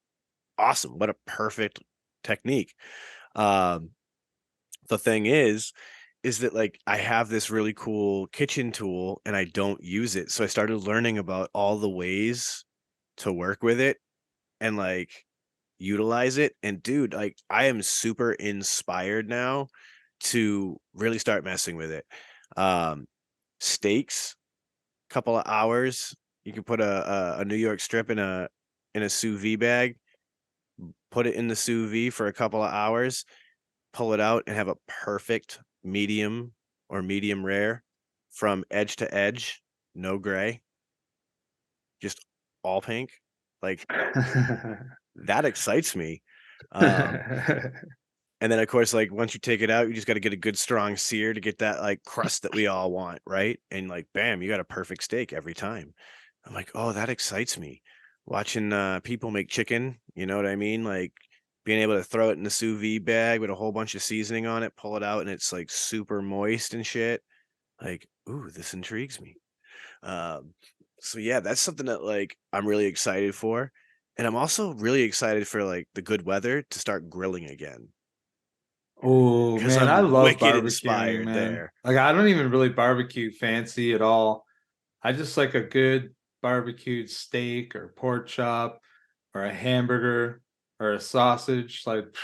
awesome. What a perfect technique. Um, the thing is that like I have this really cool kitchen tool and I don't use it. So I started learning about all the ways to work with it and like utilize it. And dude, like I am super inspired now to really start messing with it. Um, Steaks, couple of hours. You can put a New York strip in a sous vide bag, put it in the sous vide for a couple of hours, pull it out and have a perfect medium or medium rare from edge to edge, no gray, just all pink. Like that excites me. And then of course, like once you take it out, you just got to get a good strong sear to get that like crust that we all want, right? And like bam, you got a perfect steak every time. I'm like, oh, that excites me. Watching people make chicken, you know what I mean? Like being able to throw it in the sous vide bag with a whole bunch of seasoning on it, pull it out, and it's like super moist and shit. Like, ooh, this intrigues me. Um, so yeah, that's something that like I'm really excited for. And I'm also really excited for like the good weather to start grilling again. Oh 'Cause man, I I'm love wicked barbecuing, inspired man. there. Like I don't even really barbecue fancy at all. I just like a good barbecued steak or pork chop or a hamburger or a sausage. Like,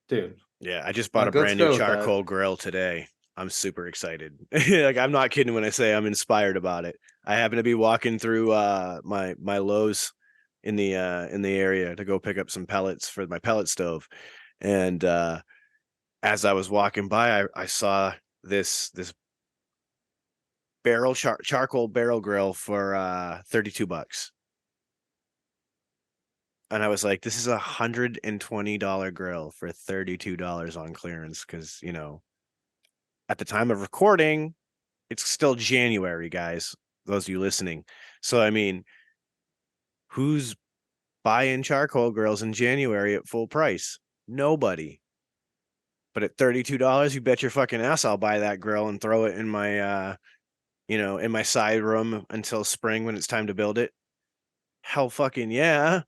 dude, Yeah, I just bought a like let's brand new go with that. charcoal grill today. I'm super excited. Like I'm not kidding when I say I'm inspired about it. I happen to be walking through my Lowe's in the area to go pick up some pellets for my pellet stove. And as I was walking by, I saw this charcoal barrel grill for $32. And I was like, this is $120 grill for $32 on clearance. Cause at the time of recording, it's still January, guys. Those of you listening. So I mean, who's buying charcoal grills in January at full price? Nobody. But at $32, you bet your fucking ass I'll buy that grill and throw it in my in my side room until spring when it's time to build it. Hell fucking yeah.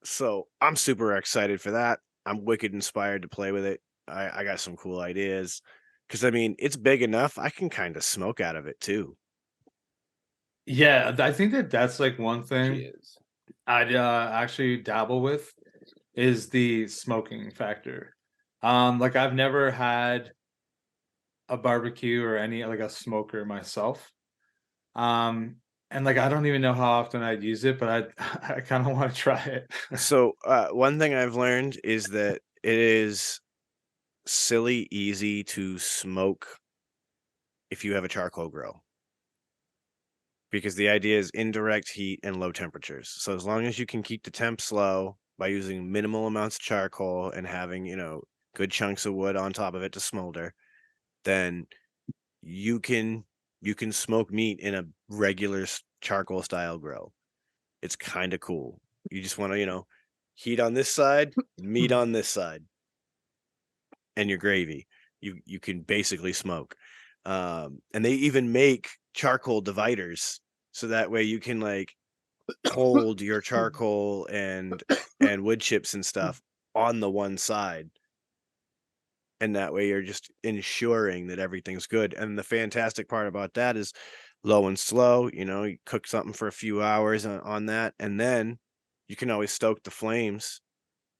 So I'm super excited for that. I'm wicked inspired to play with it. I got some cool ideas. Cause I mean, it's big enough. I can kind of smoke out of it too. Yeah, I think that that's like one thing Cheers. I'd actually dabble with is the smoking factor. Like I've never had a barbecue or any like a smoker myself. Um, and like I don't even know how often I'd use it, but I I kind of want to try it. So one thing I've learned is that it is silly easy to smoke if you have a charcoal grill. because the idea is indirect heat and low temperatures. So as long as you can keep the temps low by using minimal amounts of charcoal and having, good chunks of wood on top of it to smolder, then you can smoke meat in a regular charcoal style grill. It's kind of cool. You just want to, heat on this side, meat on this side, and your gravy. You can basically smoke. And they even make charcoal dividers so that way you can like hold your charcoal and wood chips and stuff on the one side. And that way you're just ensuring that everything's good. And the fantastic part about that is low and slow, you cook something for a few hours on that, and then you can always stoke the flames,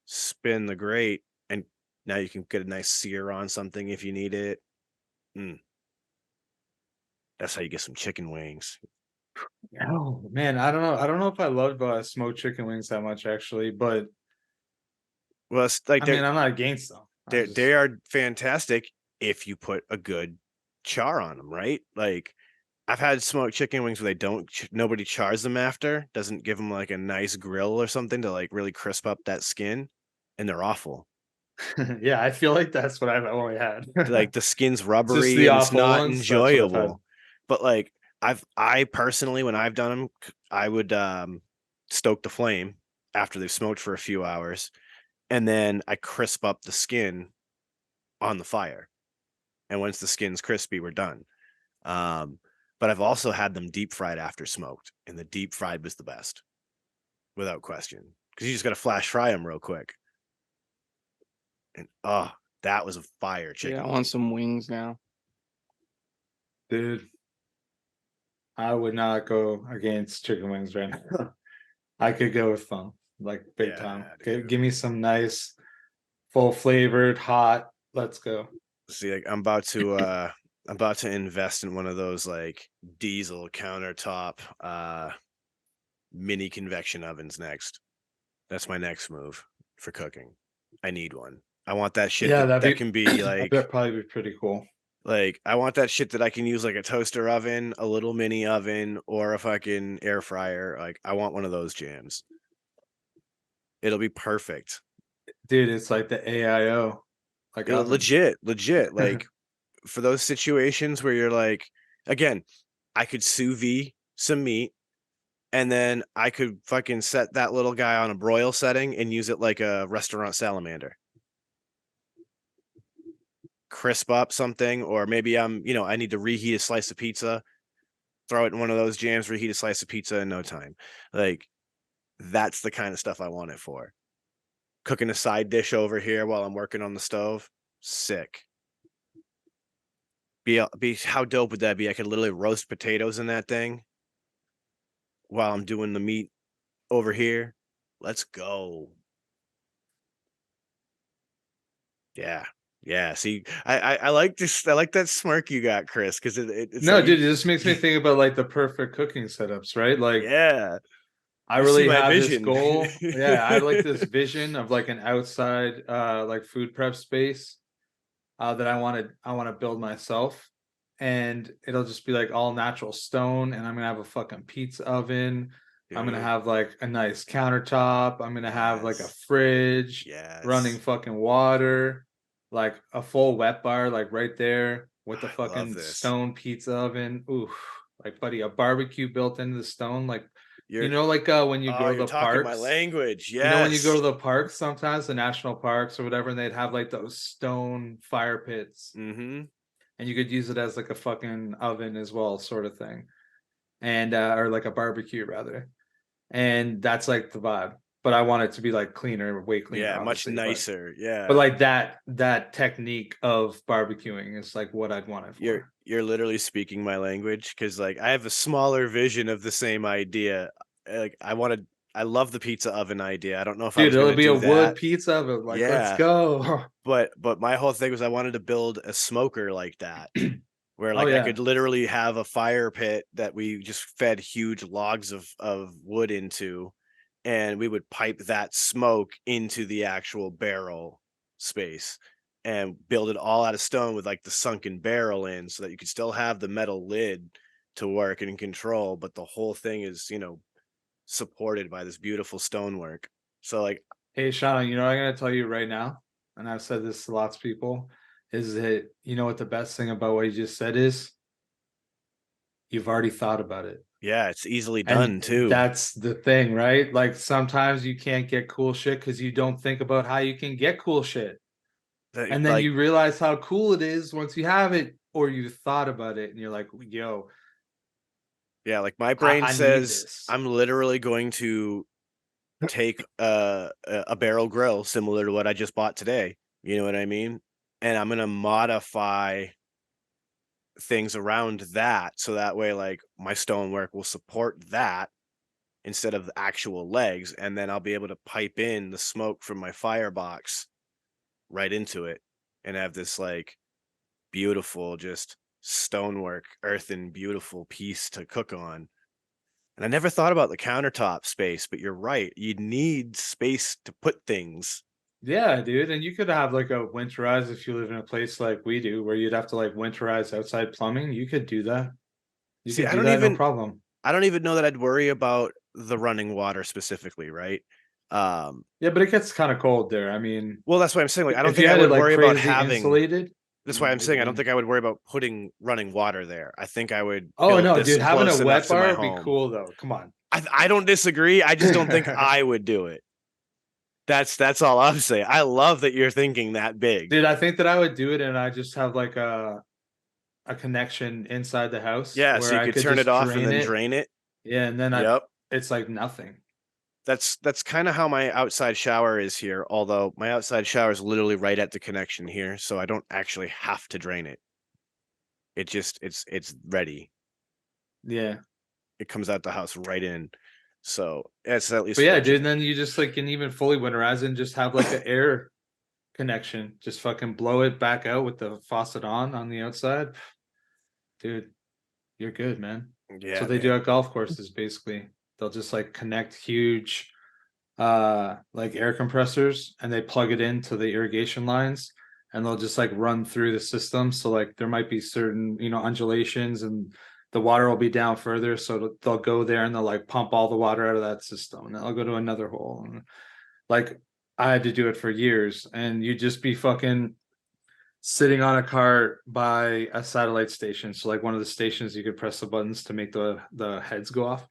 spin the grate, and now you can get a nice sear on something if you need it. That's how you get some chicken wings. Oh man, I don't know if I love smoked chicken wings that much actually, but well, it's like I'm not against them. They are fantastic if you put a good char on them, right? Like I've had smoked chicken wings where nobody chars them after, doesn't give them like a nice grill or something to like really crisp up that skin, and they're awful. Yeah, I feel like that's what I've only had. Like the skin's rubbery the and it's awful not ones, that's what I've had. enjoyable. But like I personally, when I've done them, I would stoke the flame after they've smoked for a few hours, and then I crisp up the skin on the fire. And once the skin's crispy, we're done. But I've also had them deep fried after smoked, and the deep fried was the best, without question, because you just got to flash fry them real quick. And that was a fire chicken. Yeah, I want some wings now, dude. I would not go against chicken wings right now. I could go with them, like big time. Okay, give me some nice, full flavored, hot. Let's go. See, like, I'm about to invest in one of those like diesel countertop mini convection ovens next. That's my next move for cooking. I need one. I want that shit that can be like that'd probably be pretty cool. Like I want that shit that I can use like a toaster oven, a little mini oven, or a fucking air fryer. Like I want one of those jams. It'll be perfect. Dude, it's like the AIO. Like legit. Like for those situations where you're like, again, I could sous vide some meat, and then I could fucking set that little guy on a broil setting and use it like a restaurant salamander. Crisp up something, or maybe I need to reheat a slice of pizza, throw it in one of those jams, reheat a slice of pizza in no time. Like that's the kind of stuff I want it for. Cooking a side dish over here while I'm working on the stove, sick. Be how dope would that be? I could literally roast potatoes in that thing while I'm doing the meat over here. Let's go. Yeah. See, I like this. I like that smirk you got, Chris, because it's no, like, dude. It just makes me think about like the perfect cooking setups, right? Like, yeah, I really have vision. This goal. Yeah, I like this vision of like an outside, like food prep space, that I want to build myself, and it'll just be like all natural stone, and I'm gonna have a fucking pizza oven. I'm gonna have like a nice countertop. I'm gonna have like a fridge, running fucking water, like a full wet bar, like right there with the fucking stone pizza oven. Oof, like buddy, a barbecue built into the stone, like like when you go to the parks. My language, yes. When you go to the parks, sometimes the national parks or whatever, and they'd have like those stone fire pits, and you could use it as like a fucking oven as well, sort of thing, and or like a barbecue rather. And that's like the vibe, but I want it to be like cleaner, way cleaner, much nicer. But like that technique of barbecuing is like what I'd want it for. You're literally speaking my language, because like I have a smaller vision of the same idea. Like I love the pizza oven idea. I don't know if it'll be a wood pizza oven. Like, let's go. But my whole thing was I wanted to build a smoker like that. Where like I could literally have a fire pit that we just fed huge logs of wood into, and we would pipe that smoke into the actual barrel space and build it all out of stone with like the sunken barrel in, so that you could still have the metal lid to work and control, but the whole thing is, supported by this beautiful stonework. So like, Hey, Sean, you know what I'm gonna tell you right now, and I've said this to lots of people, is that you know what the best thing about what you just said is? You've already thought about it. yeah, it's easily done And too. that's the thing, right? Like sometimes you can't get cool shit because you don't think about how you can get cool shit. And then Like, you realize how cool it is once you have it, or you thought about it and you're like, yo, yeah, like my brain I need says this. I'm literally going to take a barrel grill similar to what I just bought today. You know what I mean? And I'm gonna modify things around that so that way, like, my stonework will support that instead of the actual legs, and then I'll be able to pipe in the smoke from my firebox right into it and have this like beautiful, just stonework, earthen, beautiful piece to cook on. And I never thought about the countertop space, but you're right. You need space to put things. Yeah, dude. And you could have like a winterize if you live in a place like we do, where you'd have to like winterize outside plumbing. You could do that. You See, could do that, no problem. I don't even know that I'd worry about the running water specifically, right? Yeah, but it gets kind of cold there. I mean, Well, that's why I'm saying, like, I don't if you think I had it would like worry about crazy having. insulated, That's why I'm saying I don't maybe. think I would worry about putting running water there. I think I would Oh build no, this dude, having a close enough wet to my bar would be home. cool though. Come on. I don't disagree. I just don't think I would do it. That's all I'm saying. I love that you're thinking that big. Dude, I think that I would do it and I just have like a connection inside the house Yeah, so where you I could could turn it just off and drain then it. drain it. Yeah, and then Yep. it's like nothing. That's kind of how my outside shower is here, although my outside shower is literally right at the connection here, so I don't actually have to drain it. It just it's ready. Yeah. It comes out the house right in. So it's at least But yeah, fortunate. dude, and then you just like can even fully winterize it and just have like an air connection. Just fucking blow it back out with the faucet on the outside. Dude, you're good, man. Yeah, So they do man. at golf courses basically. They'll just like connect huge like air compressors and they plug it into the irrigation lines and they'll just like run through the system. So like there might be certain, undulations and the water will be down further. So they'll go there and they'll like pump all the water out of that system and then I'll go to another hole. And like I had to do it for years and you'd just be fucking sitting on a cart by a satellite station. So like one of the stations you could press the buttons to make the heads go off.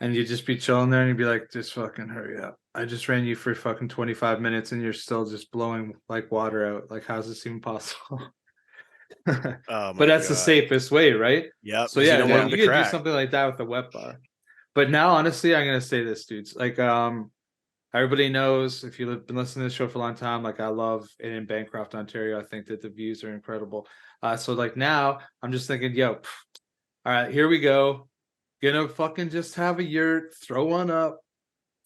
And you'd just be chilling there and you'd be like, just fucking hurry up. I just ran you for fucking 25 minutes and you're still just blowing like water out. Like, how's this even possible? Oh But my that's the God. safest way, right? Yep, So because you yeah, don't want man, them you to could do crack. something like that with the wet bar. But now, honestly, I'm gonna say this, dudes. Like, everybody knows if you've been listening to this show for a long time, like I love it in Bancroft, Ontario. I think that the views are incredible. So like now, I'm just thinking, yo, all right, here we go. Gonna fucking just have a yurt, throw one up,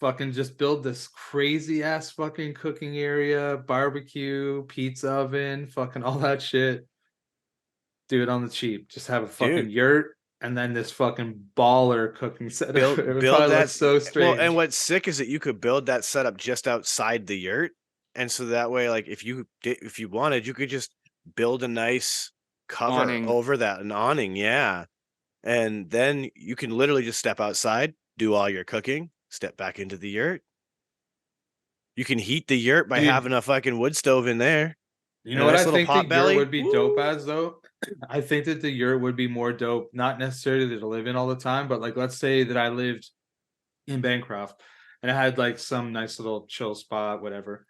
fucking just build this crazy ass fucking cooking area, barbecue, pizza oven, fucking all that shit. Do it on the cheap. Just have a fucking Dude, yurt and then this fucking baller cooking setup. It would build probably look that. so Well, strange. and what's sick is that you could build that setup just outside the yurt, and so that way, like, if you wanted, you could just build a nice cover Awning. over that, an awning, yeah, and then you can literally just step outside, do all your cooking, step back into the yurt. You can heat the yurt by Dude, having a fucking wood stove in there. you And know a what nice I little think the pot yurt belly. would be dope as though? I think that the yurt would be more dope, not necessarily to live in all the time, but like let's say that I lived in Bancroft and I had like some nice little chill spot, whatever.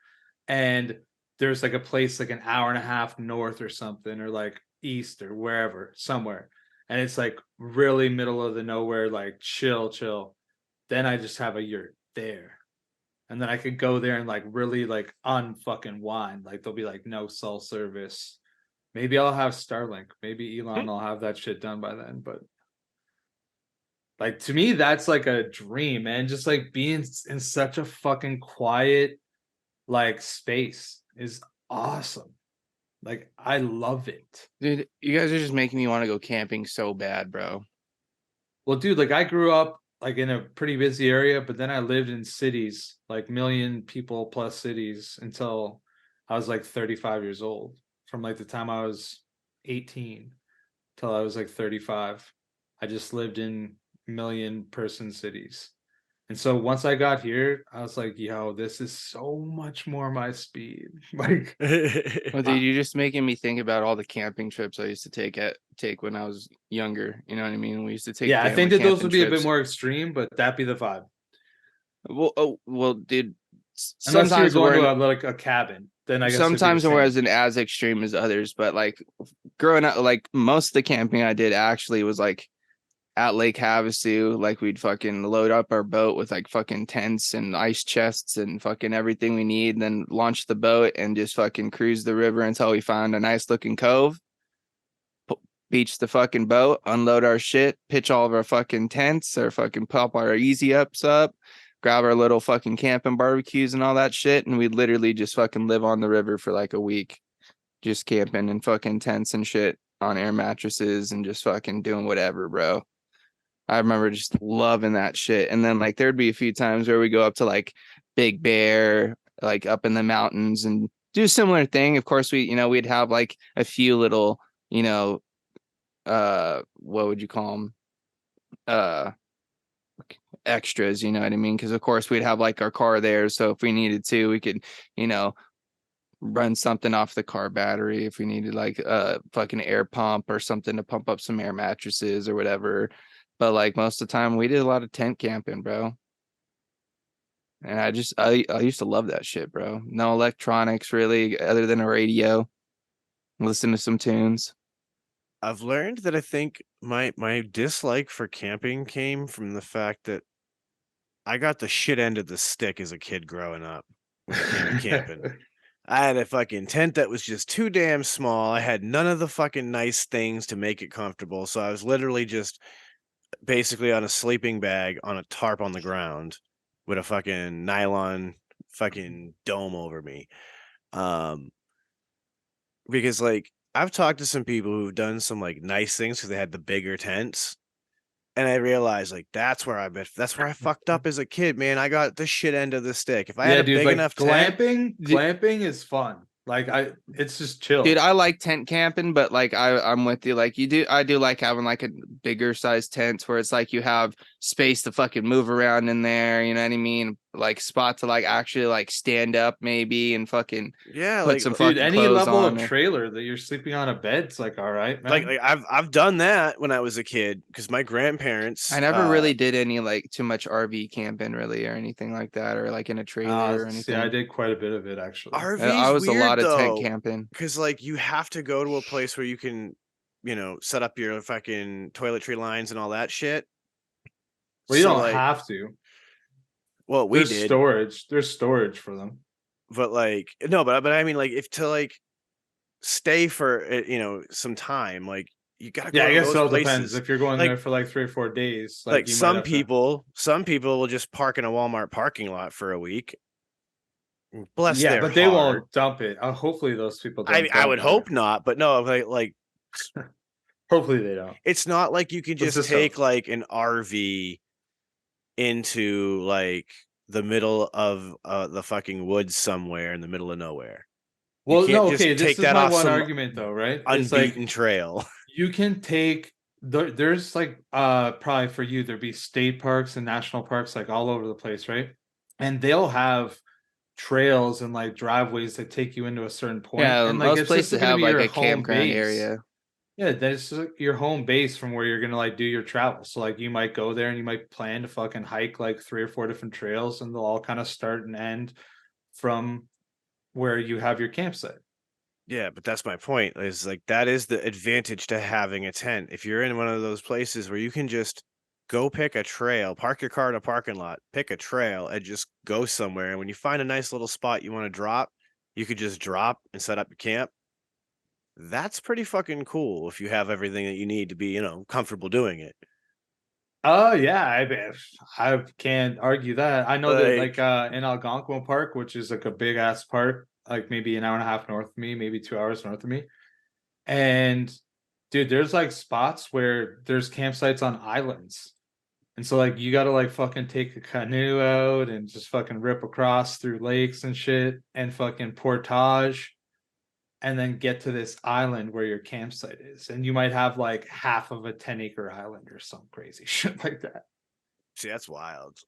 And there's like a place like an hour and a half north or something, or like east or wherever, somewhere. And it's like really middle of the nowhere, like chill. Then I just have a yurt there. And then I could go there and like really like unfucking wind. Like there'll be like no cell service. Maybe I'll have Starlink. Maybe Elon will have that shit done by then. But like to me, that's like a dream, man. Just like being in such a fucking quiet like space is awesome. Like I love it. Dude, you guys are just making me want to go camping so bad, bro. Well, dude, like I grew up like in a pretty busy area, but then I lived in cities, like million people plus cities until I was like 35 years old. From like the time I was 18 till I was like 35. I just lived in million-person cities. And so once I got here, I was like, yo, this is so much more my speed. Like, Well, dude, you're just making me think about all the camping trips I used to take when I was younger. You know what I mean? We used to take yeah, I think family that those camping would be a bit trips. more extreme, but that'd be the vibe. Well, dude, Unless you're sometimes going we're to like a cabin, then I guess it'd be the sometimes it same. wasn't as extreme as others, but like growing up, like most of the camping I did actually was like at Lake Havasu. Like we'd fucking load up our boat with like fucking tents and ice chests and fucking everything we need, and then launch the boat and just fucking cruise the river until we found a nice looking cove. Beach the fucking boat, unload our shit, pitch all of our fucking tents, or fucking pop our easy ups up, grab our little fucking camping barbecues and all that shit, and we'd literally just fucking live on the river for like a week, just camping in fucking tents and shit on air mattresses and just fucking doing whatever, bro. I remember just loving that shit. And then like there'd be a few times where we go up to like Big Bear, like up in the mountains, and do a similar thing. Of course, we'd have like a few little, what would you call them? Extras, you know what I mean? Because of course we'd have like our car there, so if we needed to, we could, you know, run something off the car battery if we needed like a fucking air pump or something to pump up some air mattresses or whatever. But like most of the time we did a lot of tent camping, bro. And I used to love that shit, bro. No electronics really other than a radio. Listen to some tunes. I've learned that I think my dislike for camping came from the fact that I got the shit end of the stick as a kid growing up when it came to camping. I had a fucking tent that was just too damn small. I had none of the fucking nice things to make it comfortable. So I was literally just basically on a sleeping bag on a tarp on the ground with a fucking nylon fucking dome over me. Because like I've talked to some people who've done some like nice things because they had the bigger tents. And I realized like that's where I fucked up as a kid, man. I got the shit end of the stick. If I had a dude, big like enough tent, glamping is fun. Like it's just chill. Dude, I like tent camping, but like I'm with you. Like I do like having like a bigger size tent where it's like you have space to fucking move around in there. You know what I mean? Like spot to like actually like stand up maybe and fucking yeah, put like some Dude, fucking any clothes level on of there. trailer that you're sleeping on a bed, it's like all right, man. like I've done that when I was a kid because my grandparents. I never really did any like too much RV camping really or anything like that, or like in a trailer or See, anything. I did quite a bit of it actually. I RV's was a weird lot of tent though, camping. because like you have to go to a place where you can, set up your fucking toiletry lines and all that shit. Well, you So don't like, have to. well, we There's did, storage. There's storage for them. but like no, but I mean like if to like stay for some time, like you gotta Yeah, go I to guess it those all depends. places. If you're going Like there for like 3 or 4 days, like like you might have to. some people will just park in a Walmart parking lot for a week. Bless Yeah, their but they heart. won't dump it. Hopefully, those people don't. I dump would it. hope not, but no, like Hopefully, they don't. it's not like you can Let's just just take hope. like an RV into like the middle of the fucking woods somewhere in the middle of nowhere. You Well, can't no, just okay. take This is that my off one some argument, though, right? It's like unbeaten trail. you can take there's like probably for you there'd be state parks and national parks like all over the place, right? And they'll have trails and like driveways that take you into a certain point, Yeah, and like most it's just places going to have be like your a home campground base. area. Yeah, that's your home base from where you're gonna like do your travel. So like you might go there and you might plan to fucking hike like 3 or 4 different trails, and they'll all kind of start and end from where you have your campsite. Yeah, but that's my point. Is like that is the advantage to having a tent. If you're in one of those places where you can just go pick a trail, park your car in a parking lot, pick a trail, and just go somewhere. And when you find a nice little spot you want to drop, you could just drop and set up your camp. That's pretty fucking cool if you have everything that you need to be, comfortable doing it. Oh yeah, I can't argue that. I know that like Like, in Algonquin Park, which is like a big ass park, like maybe an hour and a half north of me, maybe 2 hours north of me. And dude, there's like spots where there's campsites on islands. And so like you gotta like fucking take a canoe out and just fucking rip across through lakes and shit and fucking portage. and then get to this island where your campsite is, and you might have like half of a 10-acre island or some crazy shit like that. See, that's wild.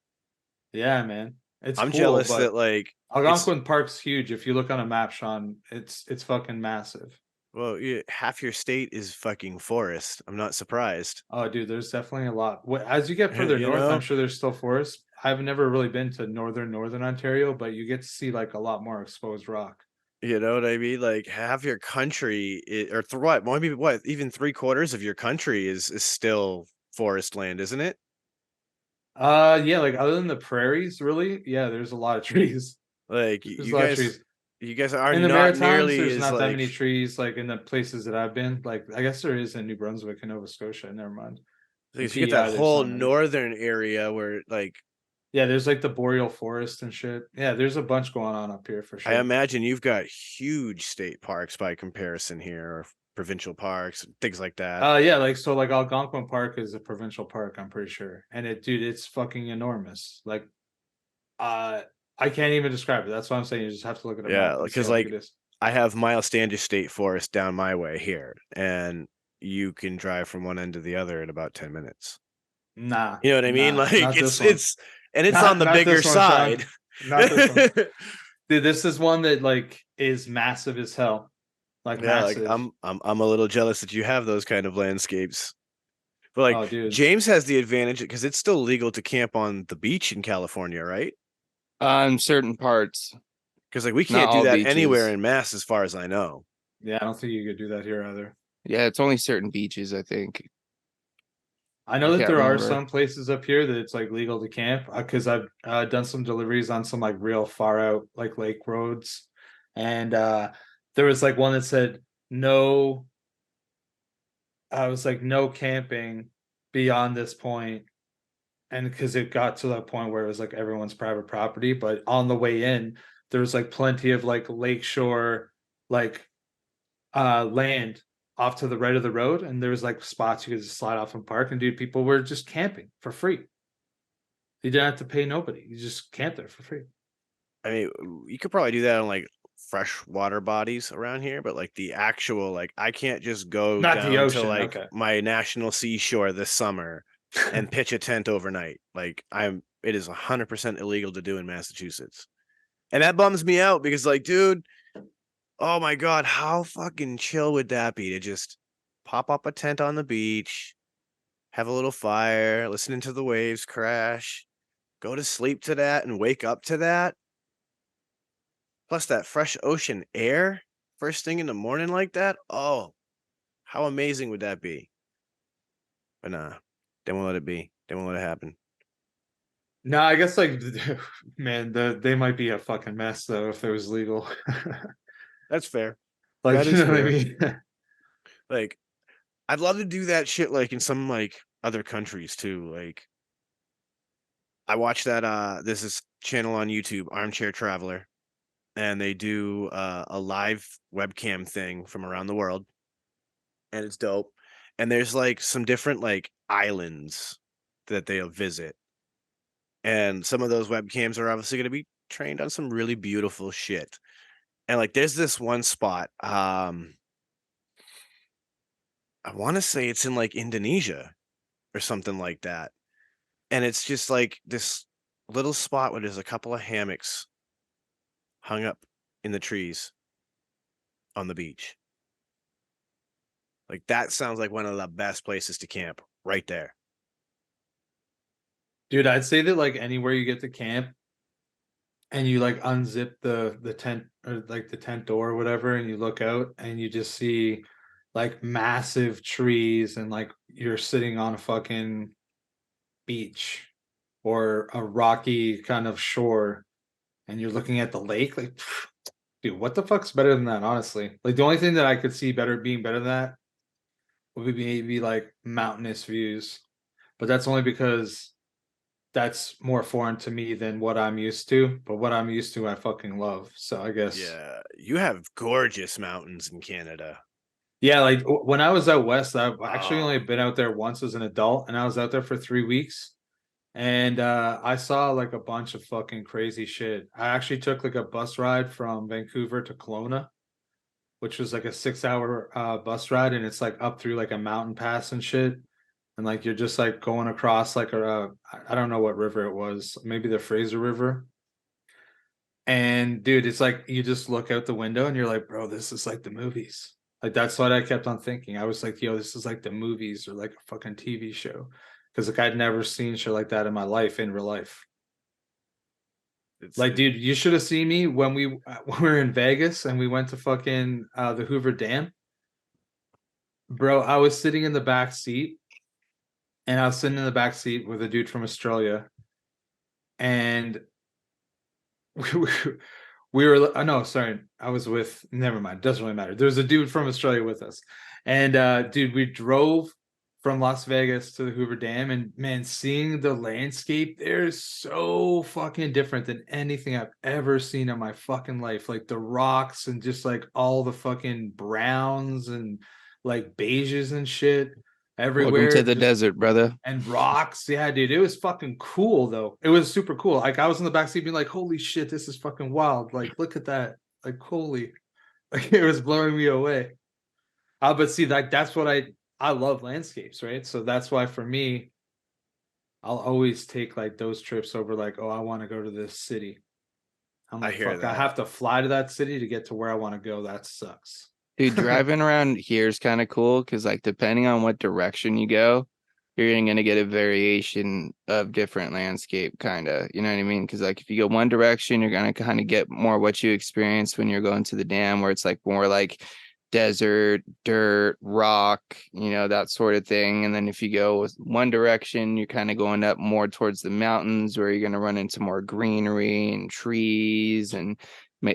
Yeah, man, it's I'm cool, jealous but that like Algonquin Park's huge. If you look on a map, Sean, it's fucking massive. well, half your state is fucking forest. I'm not surprised. Oh, dude, there's definitely a lot. As you get further You north, know? I'm sure there's still forest. I've never really been to northern Ontario, but you get to see like a lot more exposed rock. You know what I mean? Like half your country, or what? Maybe what? Even 3/4 of your country is still forest land, isn't it? Yeah, like other than the prairies, really, yeah, there's a lot of trees. Like There's a lot of trees. you guys are In the not Maritimes, nearly there's as not that like many trees. Like in the places that I've been, like I guess there is in New Brunswick and Nova Scotia. Never mind. In because you get that PEI, there's whole not many. northern area where like Yeah, there's like the boreal forest and shit. Yeah, there's a bunch going on up here for I sure. imagine you've got huge state parks by comparison here, or provincial parks, things like that. Yeah, like so like Algonquin Park is a provincial park, I'm pretty sure. And it's fucking enormous. Like I can't even describe it. That's what I'm saying. You just have to look at a Yeah, map and see because how big like it is. I have Miles Standish State Forest down my way here, and you can drive from one end to the other in about 10 minutes. Nah, You know what I mean? Like not this one. it's on the Not bigger this one, Sean. side. Not this one. Dude, this is one that like is massive as hell. Like Yeah, like massive. I'm a little jealous that you have those kind of landscapes. But like Oh, dude. James has the advantage because it's still legal to camp on the beach in California, right? On certain parts, Because like we not can't do all that anywhere beaches. in Mass, as far as I know. Yeah, I don't think you could do that here either. Yeah, it's only certain beaches, I think. I I know that can't there are remember. some places up here that it's like legal to camp because I've done some deliveries on some like real far out like lake roads, and there was like one that said no. I was like no camping beyond this point, and because it got to that point where it was like everyone's private property, but on the way in there was like plenty of like lakeshore like land off to the right of the road, and there was like spots you could just slide off and park, and dude, people were just camping for free. You didn't have to pay nobody. You just camp there for free. I mean, you could probably do that on like freshwater bodies around here, but like the actual like I can't just go Not the down to ocean. like Okay. my national seashore this summer and pitch a tent overnight. Like it is 100% illegal to do in Massachusetts. And that bums me out because like, dude, oh my God, how fucking chill would that be to just pop up a tent on the beach, have a little fire, listening to the waves crash, go to sleep to that and wake up to that? Plus that fresh ocean air first thing in the morning like that. Oh, how amazing would that be? But nah, they won't let it be. They won't let it happen. No, I guess like man, they might be a fucking mess though if it was legal. That's fair. Like That you is know what I fair. mean? Like, I'd love to do that shit like in some like other countries too. Like, I watched that this is channel on YouTube, Armchair Traveler, and they do a live webcam thing from around the world, and it's dope. And there's like some different like islands that they'll visit, and some of those webcams are obviously going to be trained on some really beautiful shit. And like there's this one spot I want to say it's in like Indonesia or something like that, and it's just like this little spot where there's a couple of hammocks hung up in the trees on the beach. Like that sounds like one of the best places to camp right there. Dude, I'd say that like anywhere you get to camp and you like unzip the tent or like the tent door or whatever, and you look out and you just see like massive trees, and like you're sitting on a fucking beach or a rocky kind of shore, and you're looking at the lake, like dude, what the fuck's better than that, honestly? Like the only thing that I could see being better than that would be maybe like mountainous views, but that's only because that's more foreign to me than what I'm used to. But what I'm used to, I fucking love. So I guess, Yeah, you have gorgeous mountains in Canada. yeah. Like when I was out west, I've actually only Oh, been out there once as an adult, and I was out there for 3 weeks, and I saw like a bunch of fucking crazy shit. I actually took like a bus ride from Vancouver to Kelowna, which was like a 6-hour bus ride, and it's like up through like a mountain pass and shit. And like you're just like going across like I don't know what river it was, maybe the Fraser River. And dude, it's like you just look out the window and you're like, bro, this is like the movies. Like that's what I kept on thinking. I was like, yo, this is like the movies or like a fucking TV show. Because like I'd never seen shit like that in my life, in real life. Like, dude, you should have seen me when we were in Vegas and we went to fucking the Hoover Dam. Bro, I was sitting in the back seat, and I was sitting in the back seat with a dude from Australia, and we were no, sorry, I was with, never mind, doesn't really matter. There's a dude from Australia with us, and dude, we drove from Las Vegas to the Hoover Dam, and man, seeing the landscape there is so fucking different than anything I've ever seen in my fucking life. Like the rocks and just like all the fucking browns and like beiges and shit everywhere. Welcome to the desert, brother. And rocks. Yeah, dude. It was fucking cool though. It was super cool. Like I was in the backseat being like, holy shit, this is fucking wild. Like, look at that. Like, holy. Like it was blowing me away. But see, like that's what I love landscapes, right? So that's why for me, I'll always take like those trips over like, oh, I want to go to this city. I'm like, fuck, I have to fly to that city to get to where I want to go. That sucks. Dude, driving around here is kind of cool because, like, depending on what direction you go, you're going to get a variation of different landscape, kind of. You know what I mean? Because, like, if you go one direction, you're going to kind of get more what you experience when you're going to the dam, where it's like more like desert, dirt, rock, you know, that sort of thing. And then if you go with one direction, you're kind of going up more towards the mountains, where you're going to run into more greenery and trees and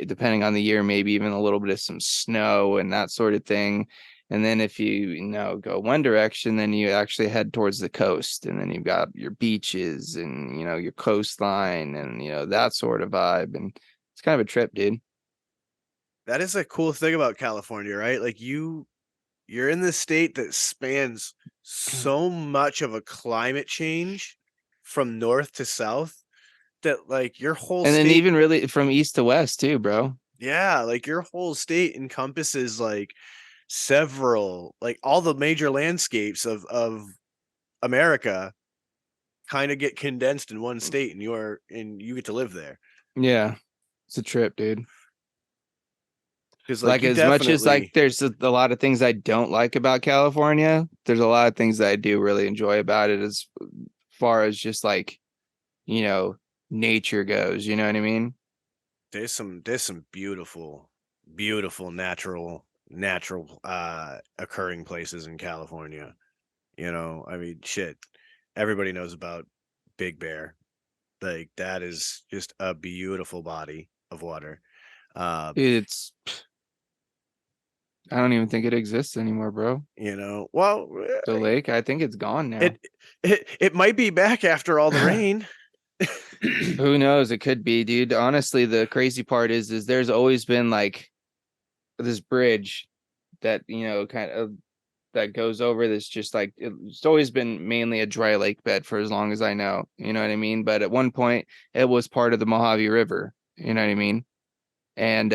depending on the year, maybe even a little bit of some snow and that sort of thing. And then if you know, go one direction, then you actually head towards the coast, and then you've got your beaches and, you know, your coastline and, you know, that sort of vibe. And it's kind of a trip, dude. That is a cool thing about California, right? Like you're in this state that spans so much of a climate change from north to south that like your whole and state, then even really from east to west too, bro. Yeah, like your whole state encompasses like several, like all the major landscapes of America kind of get condensed in one state, and you get to live there. Yeah, it's a trip, dude. Because like as much as like there's a lot of things I don't like about California, there's a lot of things that I do really enjoy about it, as far as just like, you know, nature goes. You know what I mean? There's some beautiful natural occurring places in California. You know, I mean, shit, everybody knows about Big Bear. Like that is just a beautiful body of water. It's I don't even think it exists anymore, bro. You know, well, the lake, I think it's gone now. It might be back after all the rain. Who knows? It could be, dude. Honestly, the crazy part is there's always been like this bridge that, you know, kind of that goes over this, just like it's always been mainly a dry lake bed for as long as I know. You know what I mean? But at one point it was part of the Mojave River. You know what I mean? And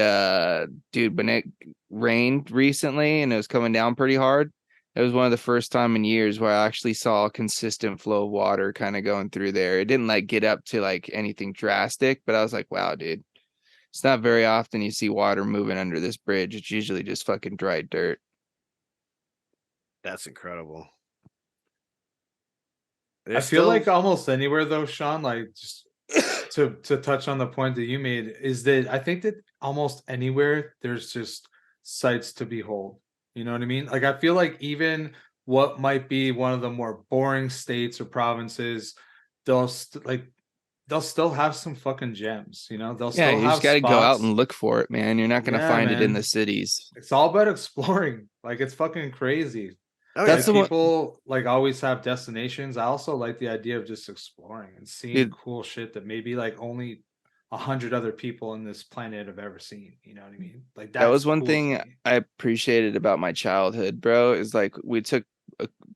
dude, when it rained recently and it was coming down pretty hard, it was one of the first time in years where I actually saw a consistent flow of water kind of going through there. It didn't like get up to like anything drastic, but I was like, wow, dude, it's not very often you see water moving under this bridge. It's usually just fucking dry dirt. That's incredible. I feel like almost anywhere though, Sean, like just to touch on the point that you made, is that I think that almost anywhere there's just sights to behold. You know what I mean? Like I feel like even what might be one of the more boring states or provinces, they'll still have some fucking gems. You know, they'll still you have just got to go out and look for it, man. You're not gonna find it in the cities. It's all about exploring. Like it's fucking crazy. Oh, that's like people like always have destinations. I also like the idea of just exploring and seeing cool shit that maybe like only 100 other people in this planet have ever seen. You know what I mean? Like that was one thing I appreciated about my childhood, bro, is like we took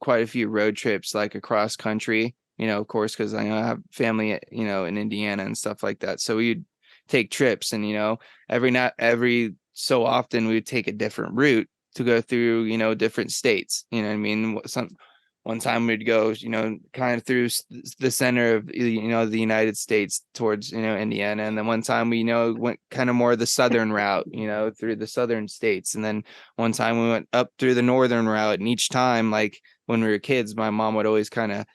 quite a few road trips like across country, you know, of course, because I have family, you know, in Indiana and stuff like that. So we'd take trips, and, you know, every so often we would take a different route to go through, different states. You know what I mean? One time we'd go, kind of through the center of, the United States towards, Indiana. And then one time we, went kind of more the southern route, through the southern states. And then one time we went up through the northern route. And each time, like when we were kids, my mom would always kind of,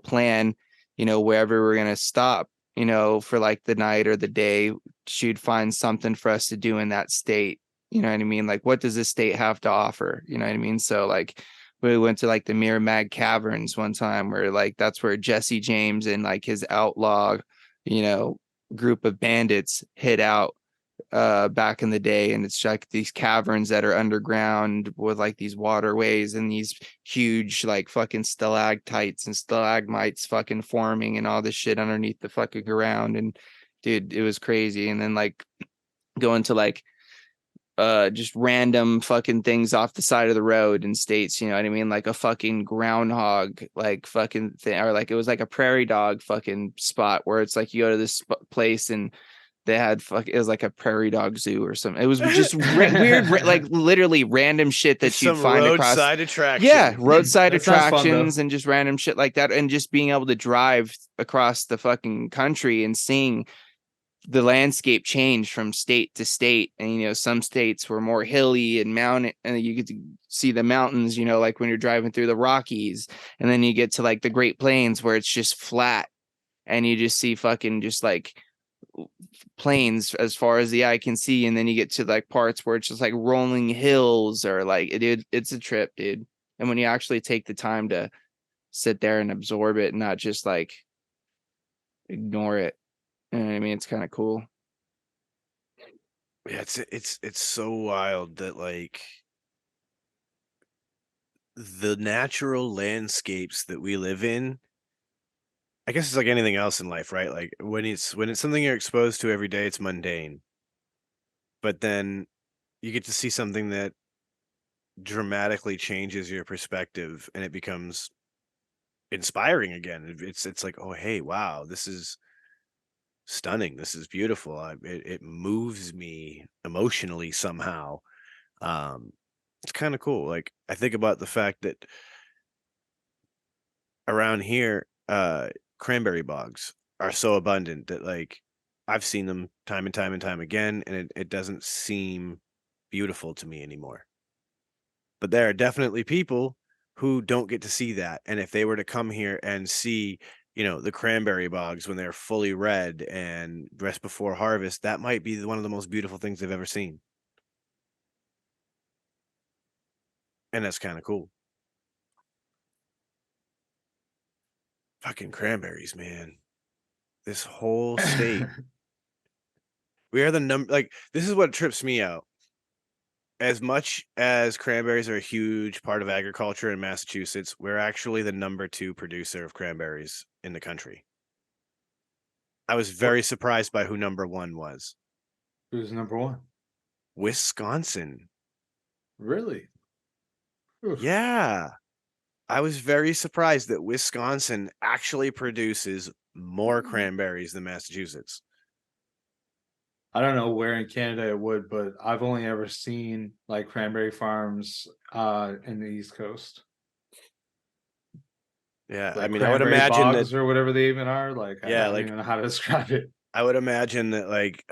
plan, wherever we're going to stop, for like the night or the day, she'd find something for us to do in that state. You know what I mean? Like, what does this state have to offer? You know what I mean? So like, we went to like the Mirror Caverns one time, where like that's where Jesse James and like his outlaw, group of bandits hid out back in the day. And it's like these caverns that are underground with like these waterways and these huge like fucking stalactites and stalagmites fucking forming and all this shit underneath the fucking ground. And dude, it was crazy. And then like going to like just random fucking things off the side of the road in states, you know what I mean? Like a fucking groundhog, like fucking thing, or like it was like a prairie dog fucking spot where it's like you go to this place and they had it was like a prairie dog zoo or something. It was just weird, like literally random shit that you'd find across roadside attractions. Yeah, roadside attractions and just random shit like that, and just being able to drive across the fucking country and seeing the landscape changed from state to state. And some states were more hilly and mountain, and you get to see the mountains, like when you're driving through the Rockies. And then you get to like the Great Plains where it's just flat and you just see fucking just like plains as far as the eye can see. And then you get to like parts where it's just like rolling hills, or like it's a trip, dude. And when you actually take the time to sit there and absorb it and not just like ignore it, you know what I mean? It's kind of cool. Yeah, it's so wild that like the natural landscapes that we live in, I guess it's like anything else in life, right? Like when it's something you're exposed to every day, it's mundane. But then you get to see something that dramatically changes your perspective and it becomes inspiring again. It's like, oh hey, wow, this is stunning, this is beautiful. It moves me emotionally somehow. It's kind of cool. Like I think about the fact that around here cranberry bogs are so abundant that like I've seen them time and time and time again, and it doesn't seem beautiful to me anymore. But there are definitely people who don't get to see that, and if they were to come here and see the cranberry bogs when they're fully red and just before harvest, that might be one of the most beautiful things they've ever seen. And that's kind of cool. Fucking cranberries, man. This whole state. We are the number, like, this is what trips me out. As much as cranberries are a huge part of agriculture in Massachusetts, we're actually the number 2 producer of cranberries in the country. I was very surprised by who number 1 was. Who's number 1? Wisconsin. Really? Oof. Yeah. I was very surprised that Wisconsin actually produces more cranberries than Massachusetts. I don't know where in Canada it would, but I've only ever seen like cranberry farms in the East Coast. Yeah, like I mean, I would imagine bogs that, or whatever they even are. Like, yeah, I don't even know how to describe it. I would imagine that like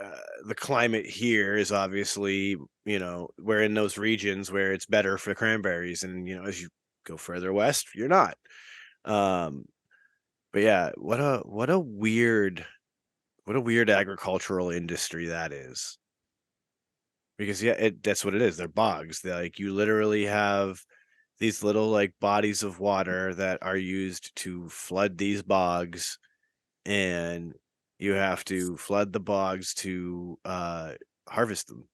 the climate here is obviously, we're in those regions where it's better for cranberries, and as you go further west, you're not. But yeah, what a weird agricultural industry that is. Because yeah, that's what it is. They're bogs. They're like, you literally have these little like bodies of water that are used to flood these bogs, and you have to flood the bogs to harvest them.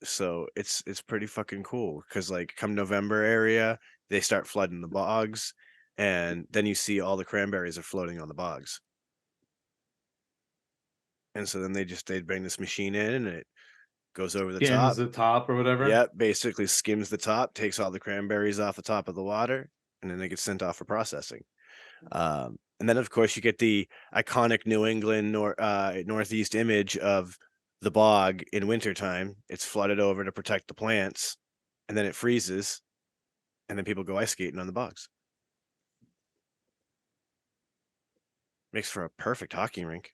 So it's pretty fucking cool, because like come November area, they start flooding the bogs, and then you see all the cranberries are floating on the bogs. And so then they bring this machine in, and it goes over the top. The top or whatever. Yep, basically skims the top, takes all the cranberries off the top of the water, and then they get sent off for processing. And And then, of course, you get the iconic New England Northeast image of the bog in wintertime. It's flooded over to protect the plants, and then it freezes, and then people go ice skating on the bogs. Makes for a perfect hockey rink.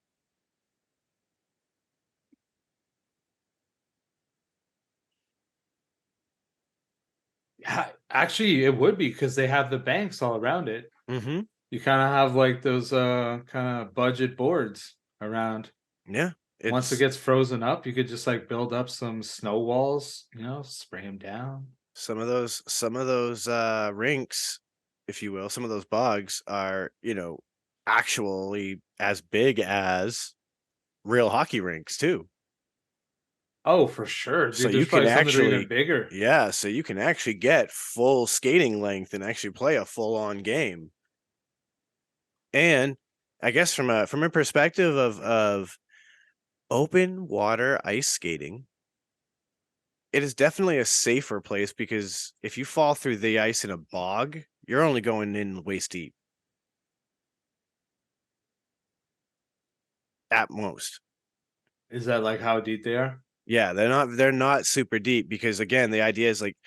Yeah, actually, it would be because they have the banks all around it. Mm-hmm. You kind of have like those kind of budget boards around. Yeah. Once it gets frozen up, you could just like build up some snow walls, spray them down. Some of those rinks, if you will, some of those bogs are, actually as big as real hockey rinks too. Oh, for sure, dude. So There's you can probably some that are actually even bigger. Yeah, so you can actually get full skating length and actually play a full-on game. And I guess from a perspective of open water ice skating, it is definitely a safer place because if you fall through the ice in a bog, you're only going in waist deep. At most. Is that like how deep they are? Yeah, they're not super deep because again, the idea is like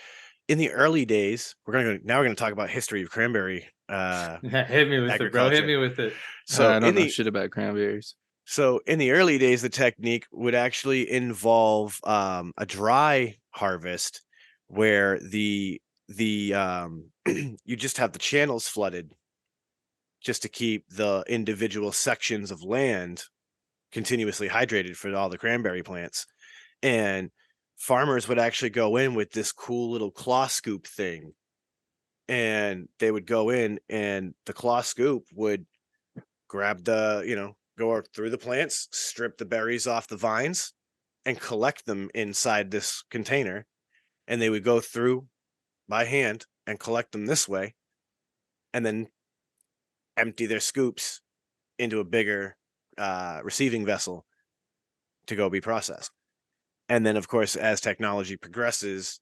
in the early days, we're gonna talk about history of cranberry. Hit me with it, bro. Hit me with it. So I don't know shit about cranberries. So in the early days, the technique would actually involve a dry harvest where the you just have the channels flooded just to keep the individual sections of land continuously hydrated for all the cranberry plants. And farmers would actually go in with this cool little claw scoop thing. And they would go in and the claw scoop would grab go through the plants, strip the berries off the vines, and collect them inside this container. And they would go through by hand and collect them this way, and then empty their scoops into a bigger receiving vessel to go be processed. And then, of course, as technology progresses,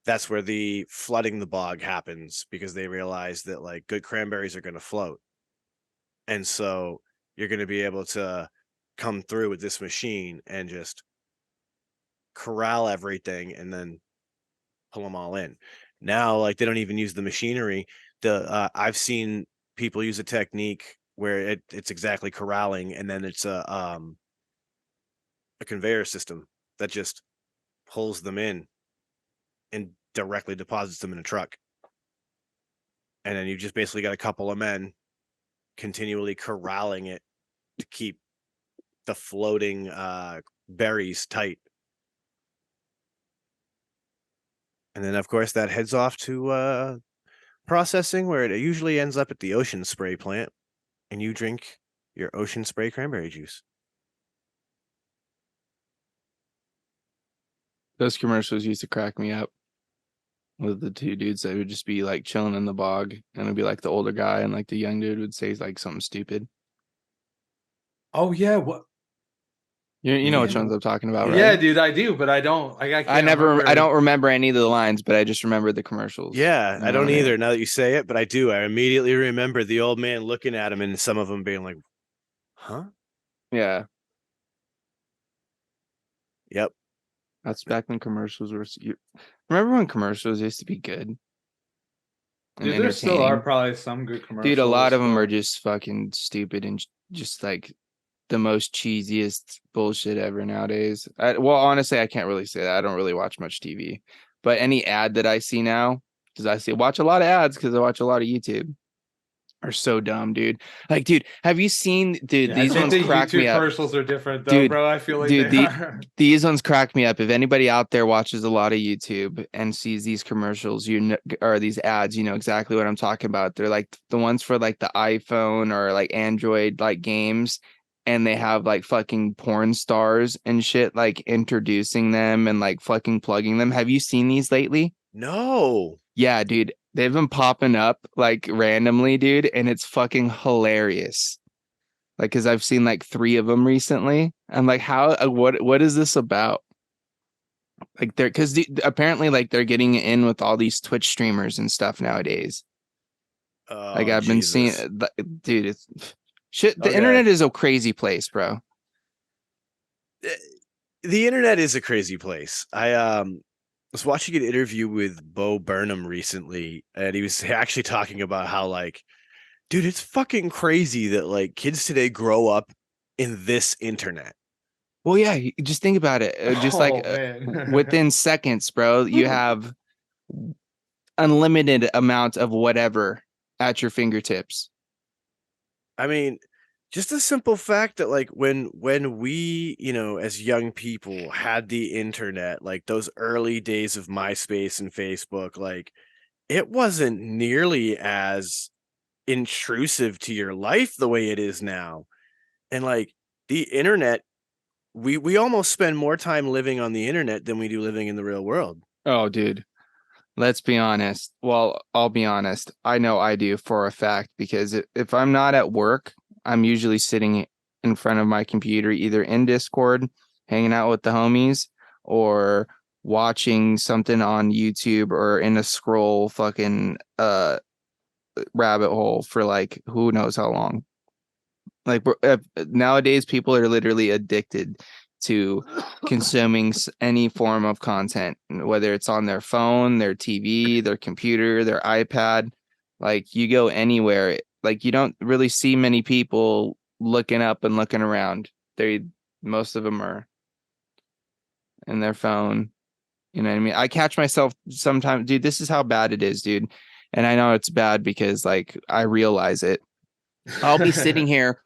that's where the flooding the bog happens because they realize that like good cranberries are going to float. And so you're going to be able to come through with this machine and just corral everything and then pull them all in. Now, like they don't even use the machinery. I've seen people use a technique where it's exactly corralling, and then it's a conveyor system that just pulls them in and directly deposits them in a truck. And then you just basically got a couple of men continually corralling it to keep the floating berries tight. And then, of course, that heads off to processing, where it usually ends up at the Ocean Spray plant, and you drink your Ocean Spray cranberry juice. Those commercials used to crack me up with the two dudes that would just be like chilling in the bog, and it'd be like the older guy and like the young dude would say like something stupid. Oh yeah, what? You know which ones I'm talking about, right? Yeah, dude, I do, but I don't. Like, I don't remember any of the lines, but I just remember the commercials. Yeah, I don't either. Now that you say it, but I do. I immediately remember the old man looking at him, and some of them being like, "Huh?" Yeah. Yep. That's back when commercials were. Remember when commercials used to be good? Dude, there still are probably some good commercials. Dude, a lot of them are just fucking stupid and just like the most cheesiest bullshit ever nowadays. Well, honestly, I can't really say that. I don't really watch much TV, but any ad that I see now, because watch a lot of ads because I watch a lot of YouTube, are so dumb, dude. Like, dude, have you seen, dude? Yeah, these ones crack me up. Commercials are different, though, dude, bro. I feel like they are. These ones crack me up. If anybody out there watches a lot of YouTube and sees these commercials, or these ads, you know exactly what I'm talking about. They're like the ones for like the iPhone or like Android like games. And they have like fucking porn stars and shit like introducing them and like fucking plugging them. Have you seen these lately? No. Yeah, dude. They've been popping up like randomly, dude, and it's fucking hilarious. Like, because I've seen like 3 of them recently. I'm like, what is this about? Like, because apparently like they're getting in with all these Twitch streamers and stuff nowadays. Like I've been seeing, dude, Shit, the internet is a crazy place, bro. The internet is a crazy place. I was watching an interview with Bo Burnham recently, and he was actually talking about how, like, dude, it's fucking crazy that like kids today grow up in this internet. Well, yeah, just think about it. Just within seconds, bro, you have unlimited amount of whatever at your fingertips. I mean, just the simple fact that like when we, you know, as young people had the internet, like those early days of MySpace and Facebook, like it wasn't nearly as intrusive to your life the way it is now. And like the internet, we almost spend more time living on the internet than we do living in the real world. Oh, dude. Let's be honest. Well, I'll be honest. I know I do for a fact, because if I'm not at work, I'm usually sitting in front of my computer, either in Discord, hanging out with the homies, or watching something on YouTube, or in a scroll fucking rabbit hole for like who knows how long. Like nowadays, people are literally addicted to consuming any form of content, whether it's on their phone, their TV, their computer, their iPad. Like you go anywhere, like you don't really see many people looking up and looking around. Most of them are in their phone. You know what I mean? I catch myself sometimes, dude, this is how bad it is, dude. And I know it's bad because like I realize it. I'll be sitting here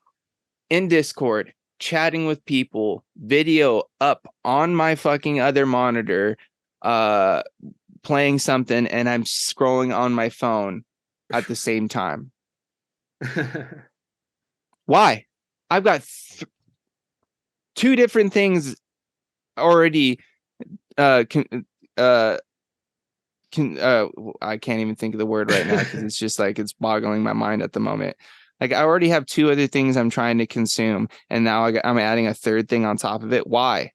in Discord, chatting with people, video up on my fucking other monitor, playing something, and I'm scrolling on my phone at the same time. Why? I've got two different things already. I can't even think of the word right now because it's just like it's boggling my mind at the moment. Like I already have two other things I'm trying to consume, and now I'm adding a third thing on top of it. Why?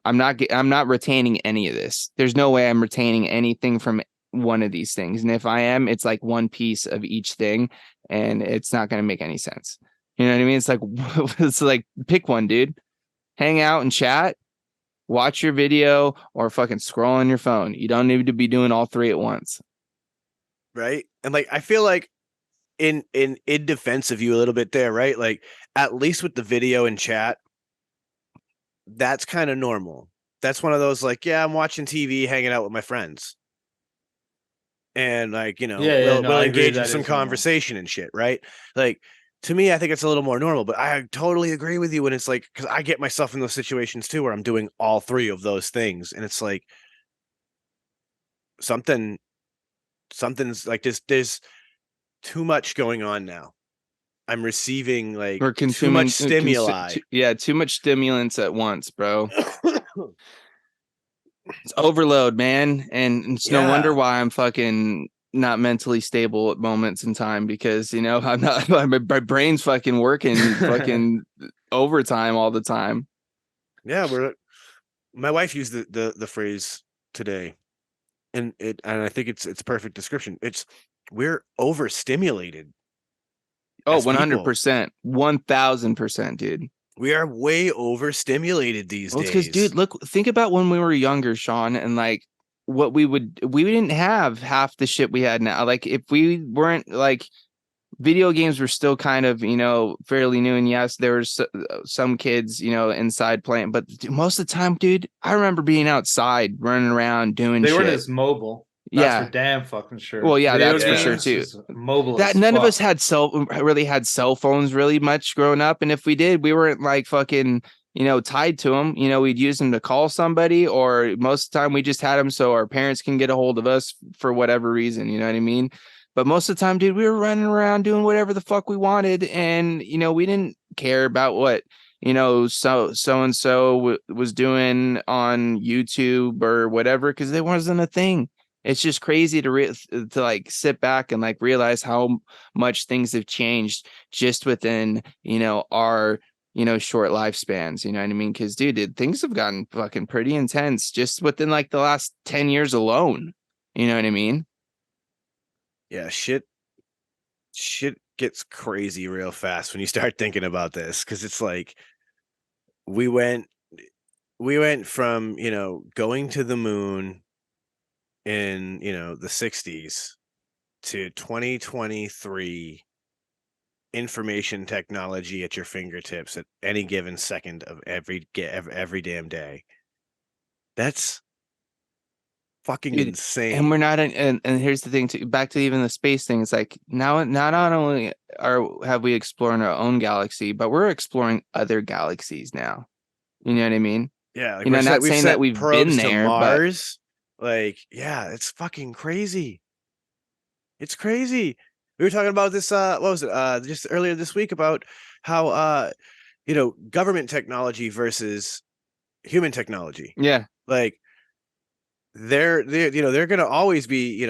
I'm not retaining any of this. There's no way I'm retaining anything from one of these things. And if I am, it's like one piece of each thing, and it's not going to make any sense. You know what I mean? It's like pick one, dude. Hang out and chat, watch your video, or fucking scroll on your phone. You don't need to be doing all three at once. Right? And like I feel like in defense of you a little bit there, right? Like at least with the video and chat, that's kind of normal. That's one of those like, yeah, I'm watching TV, hanging out with my friends. And like, you know, we'll engage in some conversation and shit, right? Like to me, I think it's a little more normal, but I totally agree with you when it's like, because I get myself in those situations too, where I'm doing all three of those things. And it's like something's like there's too much going on now. I'm receiving like too much stimuli. Too much stimulants at once, bro. It's overload, man. And it's no wonder why I'm fucking not mentally stable at moments in time, because, you know, I'm not, my brain's fucking working fucking overtime all the time. Yeah, my wife used the phrase today, and I think it's perfect description. We're overstimulated. Oh, 100%, 1000%, dude. We are way overstimulated these days. Because, dude, think about when we were younger, Sean, and like what we didn't have half the shit we had now. Like if we weren't like, video games were still kind of, you know, fairly new. And yes, there was some kids, you know, inside playing, but most of the time, dude, I remember being outside running around doing shit. They weren't as mobile. That's for damn fucking sure. Well, yeah, that's for sure too. Mobile. That none of us had cell phones really much growing up, and if we did, we weren't like fucking, you know, tied to them. You know, we'd use them to call somebody, or most of the time we just had them so our parents can get a hold of us for whatever reason. You know what I mean? But most of the time, dude, we were running around doing whatever the fuck we wanted, and you know, we didn't care about what, you know, so and so was doing on YouTube or whatever, because there wasn't a thing. It's just crazy to like sit back and like realize how much things have changed just within, you know, our, you know, short lifespans. You know what I mean? Because, dude, things have gotten fucking pretty intense just within like the last 10 years alone. You know what I mean? Yeah, shit gets crazy real fast when you start thinking about this, because it's like we went from, going to the moon in, the 60s to 2023 information technology at your fingertips at any given second of every damn day. That's fucking Dude, insane. and we're not and here's the thing too, back to even the space thing. It's like now not only have we explored our own galaxy, but we're exploring other galaxies now. You know what I mean? Yeah, like Not we've saying sent that we've probes been to there, but Mars. Like, yeah, it's fucking crazy. It's crazy. We were talking about this what was it? Just earlier this week about how government technology versus human technology. yeah. Like they're going to always be,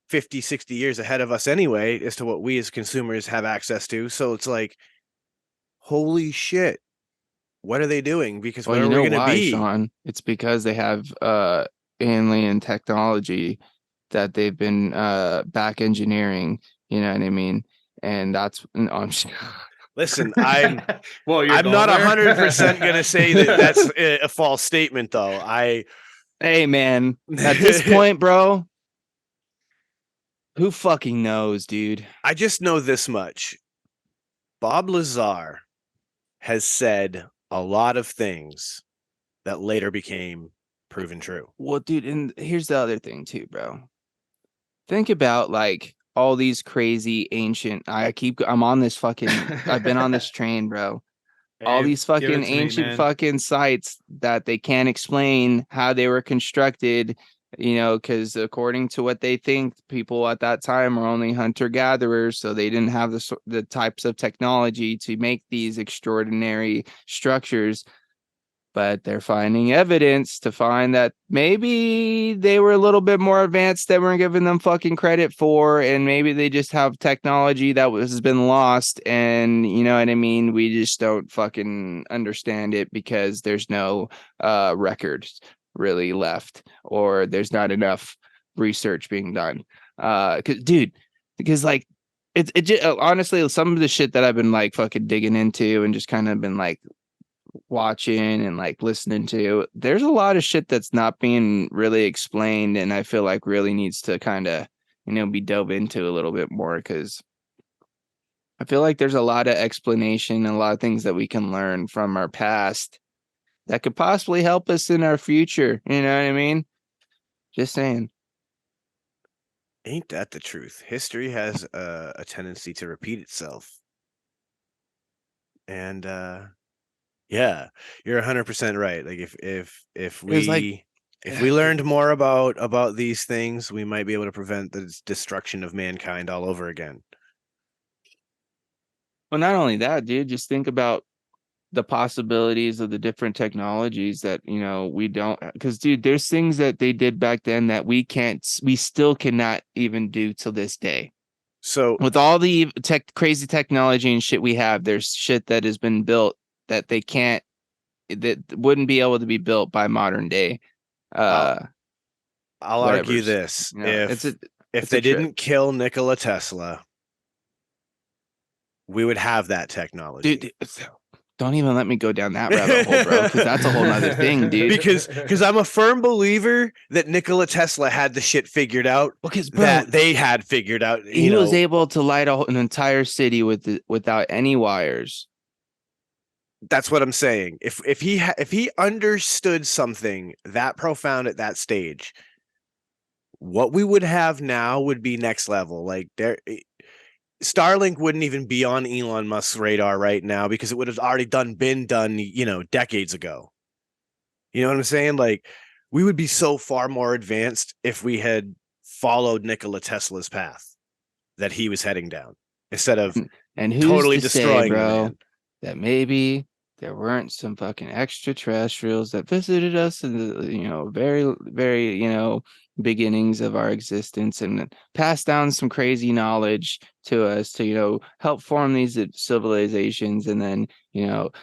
50, 60 years ahead of us anyway as to what we as consumers have access to. So it's like, holy shit. What are they doing? Because Well, where are we going to be? Sean? It's because they have alien technology that they've been back engineering, you know what I mean? And that's Listen, I'm I'm not 100% going to say that that's a false statement, though. Hey, man, at this point, bro, who fucking knows, dude? I just know this much. Bob Lazar has said a lot of things that later became proven true. Well, dude, and here's the other thing too, bro. Think about like all these crazy ancient. I'm on this fucking. I've been on this train, bro. All these fucking ancient fucking sites that they can't explain how they were constructed, because according to what they think, people at that time were only hunter-gatherers, so they didn't have the types of technology to make these extraordinary structures. But they're finding evidence to find that maybe they were a little bit more advanced than we're giving them fucking credit for, and maybe they just have technology that has been lost, and you know what I mean? We just don't fucking understand it because there's no records really left, or there's not enough research being done. Because like it just, honestly, some of the shit that I've been like fucking digging into and just kind of been like watching and like listening to, there's a lot of shit that's not being really explained, and I feel like really needs to kind of be dove into a little bit more, because I feel like there's a lot of explanation and a lot of things that we can learn from our past that could possibly help us in our future. You know what I mean? Just saying. Ain't that the truth? History has a tendency to repeat itself. And yeah, you're 100% right. Like if we learned more about these things, we might be able to prevent the destruction of mankind all over again. Well, not only that, dude, just think about the possibilities of the different technologies that we don't, because dude, there's things that they did back then that we still cannot even do till this day. So with all the crazy technology and shit we have, there's shit that has been built that that wouldn't be able to be built by modern day. I'll argue this: if they didn't kill Nikola Tesla, we would have that technology. Dude, don't even let me go down that rabbit hole, bro, because that's a whole nother thing, dude. Because I'm a firm believer that Nikola Tesla had the shit figured out. Because that they had figured out. He was able to light an entire city without any wires. That's what I'm saying. If he understood something that profound at that stage, what we would have now would be next level. Like Starlink wouldn't even be on Elon Musk's radar right now because it would have already been done, decades ago. You know what I'm saying? Like, we would be so far more advanced if we had followed Nikola Tesla's path that he was heading down instead of and who's totally to destroying say, bro, the man. That maybe there weren't some fucking extraterrestrials that visited us in the very, very beginnings of our existence and passed down some crazy knowledge to us to help form these civilizations, and then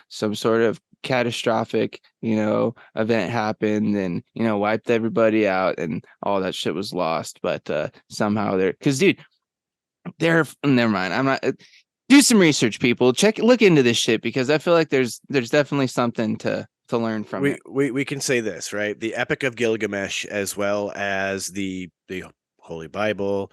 some sort of catastrophic event happened and wiped everybody out and all that shit was lost, but somehow because dude, Never mind. I'm not. Do some research, people. Look into this shit because I feel like there's definitely something to learn from it. We can say this, right? The Epic of Gilgamesh, as well as the Holy Bible,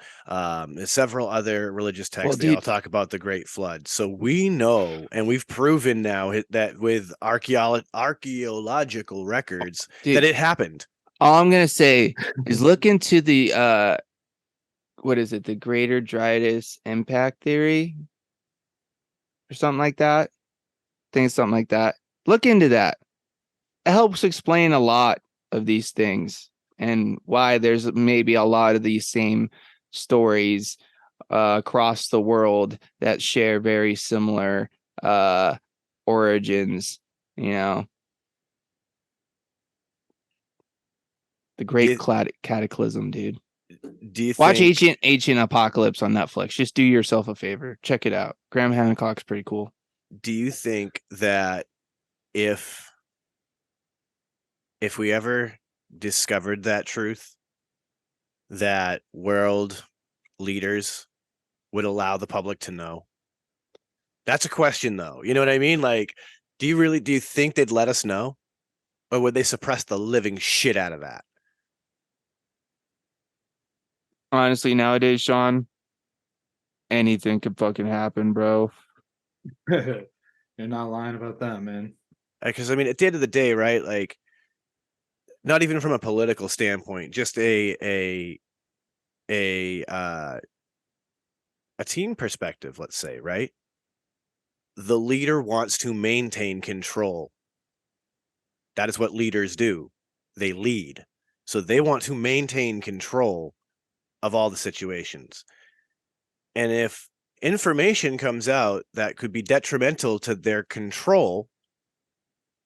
several other religious texts, they all talk about the Great Flood. So we know, and we've proven now that with archaeological records, that it happened. All I'm gonna say is look into the what is it? The Greater Dryas Impact Theory, or something like that. I think it's something like that. Look into that. It helps explain a lot of these things and why there's maybe a lot of these same stories across the world that share very similar origins, you know. The Great Cataclysm, dude. Do you watch Ancient Apocalypse on Netflix? Just do yourself a favor. Check it out. Graham Hancock's pretty cool. Do you think that if we ever discovered that truth, that world leaders would allow the public to know? That's a question, though. You know what I mean? Like, do you think they'd let us know? Or would they suppress the living shit out of that? Honestly, nowadays, Sean, anything could fucking happen, bro. You're not lying about that, man. Because, I mean, at the end of the day, right? Like, not even from a political standpoint, just a team perspective, let's say, right? The leader wants to maintain control. That is what leaders do. They lead. So they want to maintain control of all the situations. And if information comes out that could be detrimental to their control,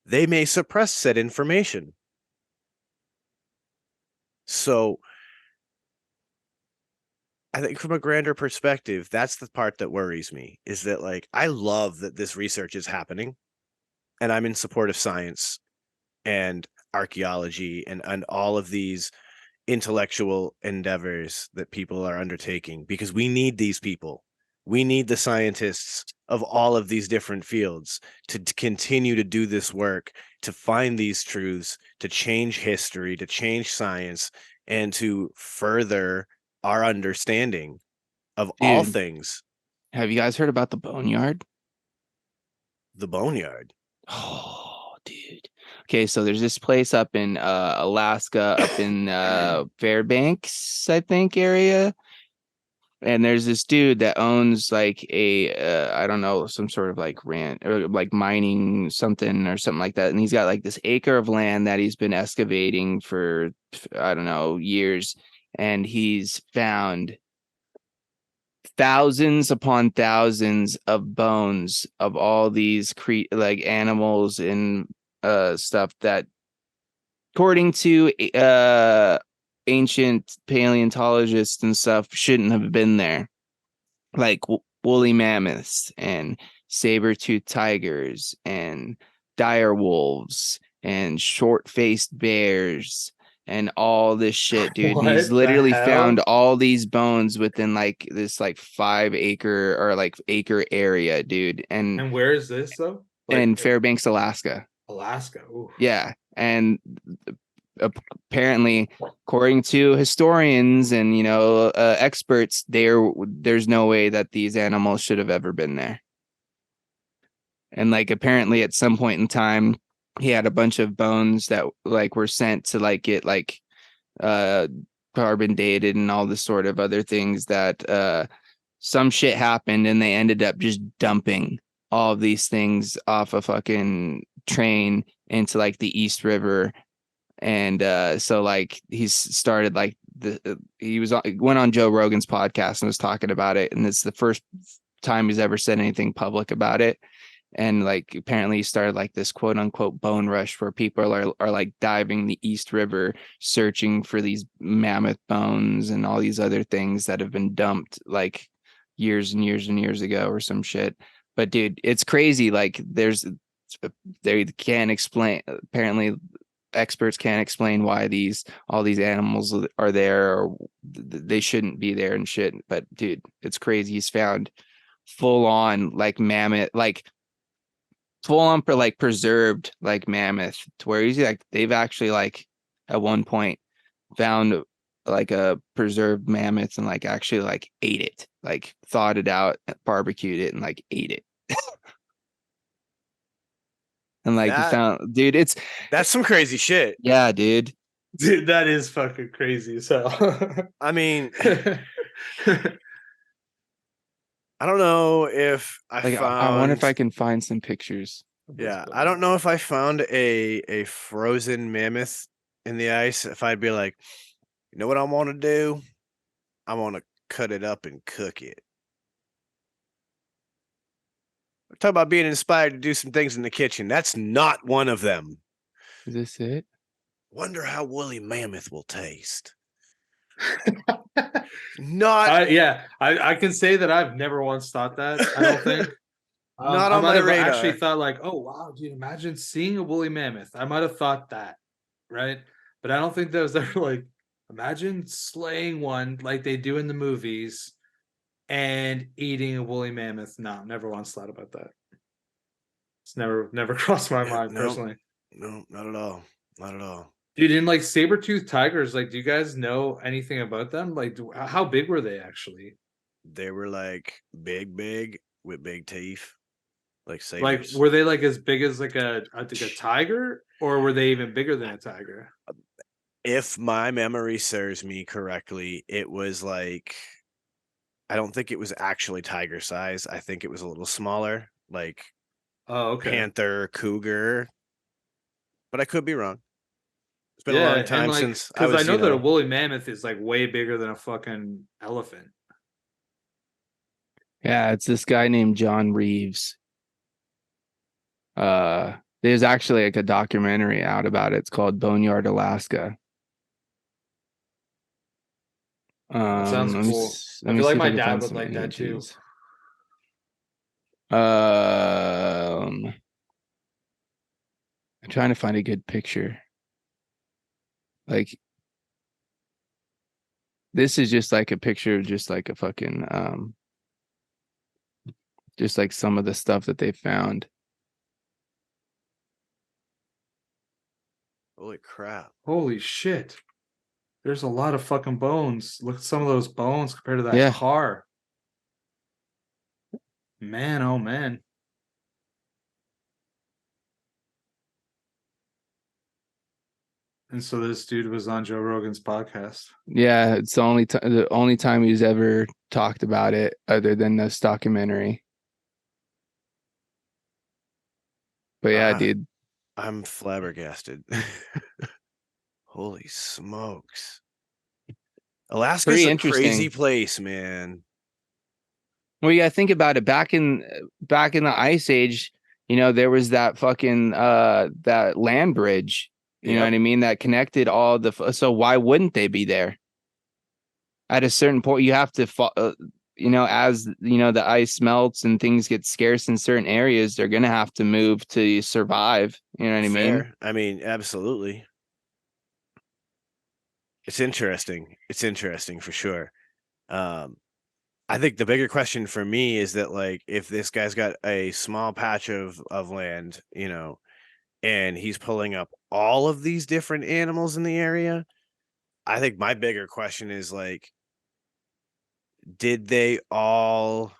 they may suppress said information. So I think from a grander perspective, that's the part that worries me, is that, like, I love that this research is happening, and I'm in support of science and archaeology and all of these intellectual endeavors that people are undertaking, because we need these people. We need the scientists of all of these different fields to continue to do this work, to find these truths, to change history, to change science, and to further our understanding of all things. Have you guys heard about the Boneyard? The Boneyard? Oh, dude. Okay, so there's this place up in Alaska, up in Fairbanks, I think, area. And there's this dude that owns like a I don't know, some sort of like ranch or like mining something or something like that. And he's got like this acre of land that he's been excavating for, I don't know, years. And he's found thousands upon thousands of bones of all these like animals and stuff that, according to ancient paleontologists and stuff, shouldn't have been there, like woolly mammoths and saber-toothed tigers and dire wolves and short-faced bears and all this shit, dude. And he's literally found all these bones within like this like 5 acre or like acre area, dude. And where is this though? Like, in Fairbanks, Alaska. Ooh. Yeah. And apparently, according to historians and, you know, experts, there's no way that these animals should have ever been there. And like, apparently at some point in time, he had a bunch of bones that like were sent to like get like carbon dated and all this sort of other things, that some shit happened and they ended up just dumping all of these things off a fucking train into like the East River. And so like he's started like he went on Joe Rogan's podcast and was talking about it, and it's the first time he's ever said anything public about it. And like apparently he started like this quote unquote bone rush where people are like diving the East River searching for these mammoth bones and all these other things that have been dumped like years and years and years ago or some shit. But dude, it's crazy. Like they can't explain, apparently experts can't explain why all these animals are there, or they shouldn't be there and shit. But dude, it's crazy. He's found full on like mammoth, like full on for like preserved like mammoth, to where he's like they've actually like at one point found like a preserved mammoth and like actually like ate it, like thawed it out, barbecued it, and like ate it. And like found, dude, that's some crazy shit. Yeah, dude. Dude, that is fucking crazy. So I mean, I don't know if I wonder if I can find some pictures. Yeah, I don't know if I found a frozen mammoth in the ice, if I'd be like, you know what I want to do? I want to cut it up and cook it. Talk about being inspired to do some things in the kitchen. That's not one of them. Is this it? Wonder how woolly mammoth will taste. I can say that I've never once thought that. I don't think. Not on my radar. Actually thought like, oh wow, dude, imagine seeing a woolly mammoth. I might have thought that, right? But I don't think that was ever like, imagine slaying one like they do in the movies and eating a woolly mammoth. No, never once thought about that. It's never crossed my mind personally. No, not at all. Not at all. Dude, in like saber-toothed tigers, like, do you guys know anything about them? Like, how big were they actually? They were like big with big teeth, like sabers. Like, were they like as big as like a tiger, or were they even bigger than a tiger? If my memory serves me correctly, it was like, I don't think it was actually tiger size. I think it was a little smaller, like panther, cougar. But I could be wrong. It's been a long time since I know that a woolly mammoth is like way bigger than a fucking elephant. Yeah, it's this guy named John Reeves. There's actually like a documentary out about it. It's called Boneyard, Alaska. That sounds cool. I feel like my dad would like that too. I'm trying to find a good picture. Like, this is just like a picture of just like a fucking just like some of the stuff that they found. Holy crap. Holy shit. There's a lot of fucking bones. Look at some of those bones compared to that car. Man, oh man. And so this dude was on Joe Rogan's podcast. Yeah, it's the only time he's ever talked about it other than this documentary. But yeah, dude. I'm flabbergasted. Holy smokes. Alaska's a crazy place, man. Well, yeah, think about it. Back in the Ice Age, you know, there was that fucking that land bridge. You know what I mean? That connected all the. So why wouldn't they be there? At a certain point, you have to, you know, as you know, the ice melts and things get scarce in certain areas, they're gonna have to move to survive. You know what I mean? I mean, absolutely. It's interesting. It's interesting for sure. I think the bigger question for me is that, like, if this guy's got a small patch of land, you know, and he's pulling up all of these different animals in the area, I think my bigger question is, like, did they all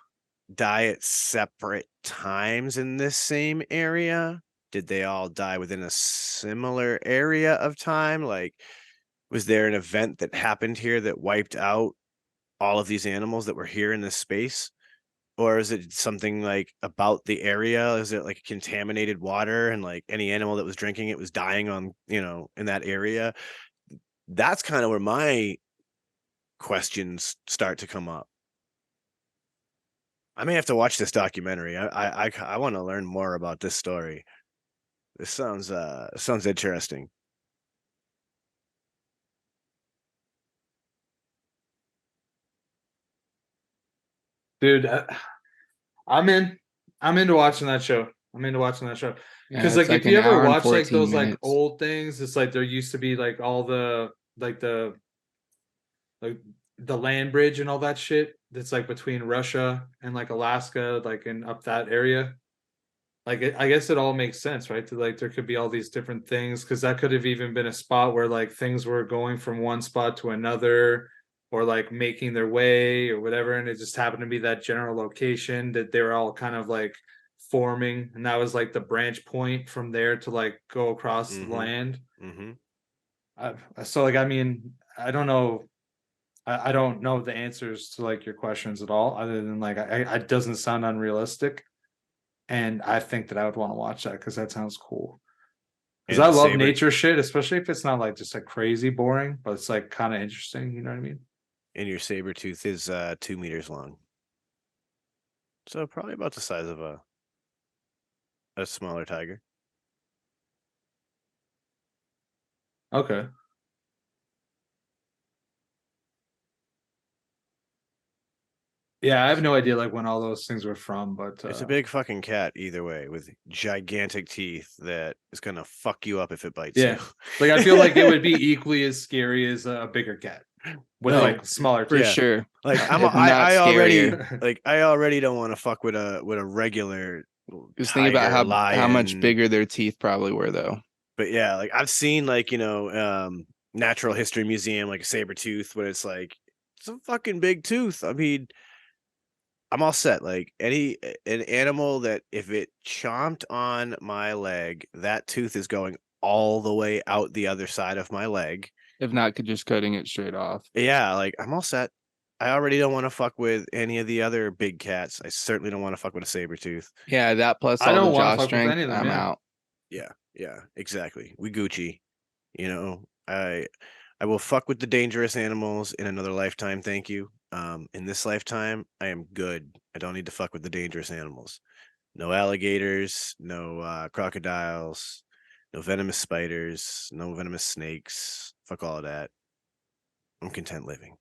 die at separate times in this same area? Did they all die within a similar area of time? Like, was there an event that happened here that wiped out all of these animals that were here in this space? Or is it something like about the area? Is it like contaminated water and like any animal that was drinking it was dying on, you know, in that area? That's kind of where my questions start to come up. I may have to watch this documentary. I want to learn more about this story. This sounds interesting. Dude, I'm into watching that show. I'm into watching that show. Yeah, Because it's like if an you ever hour and watch like 14 those like minutes. old things, it's like there used to be like all the like the land bridge and all that shit that's like between Russia and like Alaska, like in up that area. Like I guess it all makes sense, right? To like there could be all these different things because that could have even been a spot where like things were going from one spot to another or like making their way or whatever, and it just happened to be that general location that they were all kind of like forming, and that was like the branch point from there to like go across the land. So like I mean I don't know. I don't know the answers to like your questions at all, other than like it doesn't sound unrealistic. And I think that I would want to watch that because that sounds cool. Because I love nature shit, especially if it's not like just like crazy boring, but it's like kind of interesting. You know what I mean? And your saber tooth is 2 meters long, so probably about the size of a smaller tiger. Okay. Yeah, I have no idea like when all those things were from, but It's a big fucking cat either way with gigantic teeth that is gonna fuck you up if it bites you. Like I feel like it would be equally as scary as a bigger cat with No, like smaller For teeth. sure. Like If not I already scarier. like I already don't want to fuck with a regular Just think about tiger, how much lion. bigger their teeth probably were, though. But yeah, like I've seen like, Natural History Museum, like a saber tooth, but it's like it's a fucking big tooth. I mean, I'm all set. Like an animal that if it chomped on my leg, that tooth is going all the way out the other side of my leg. If not, just cutting it straight off. Yeah, like I'm all set. I already don't want to fuck with any of the other big cats. I certainly don't want to fuck with a saber tooth. Yeah, that plus I all don't the wanna jaw fuck with strength, any of them, I'm yeah. out. Yeah, exactly. We Gucci. You know, I will fuck with the dangerous animals in another lifetime, thank you. In this lifetime, I am good. I don't need to fuck with the dangerous animals. No alligators, no crocodiles, no venomous spiders, no venomous snakes. Fuck all of that. I'm content living.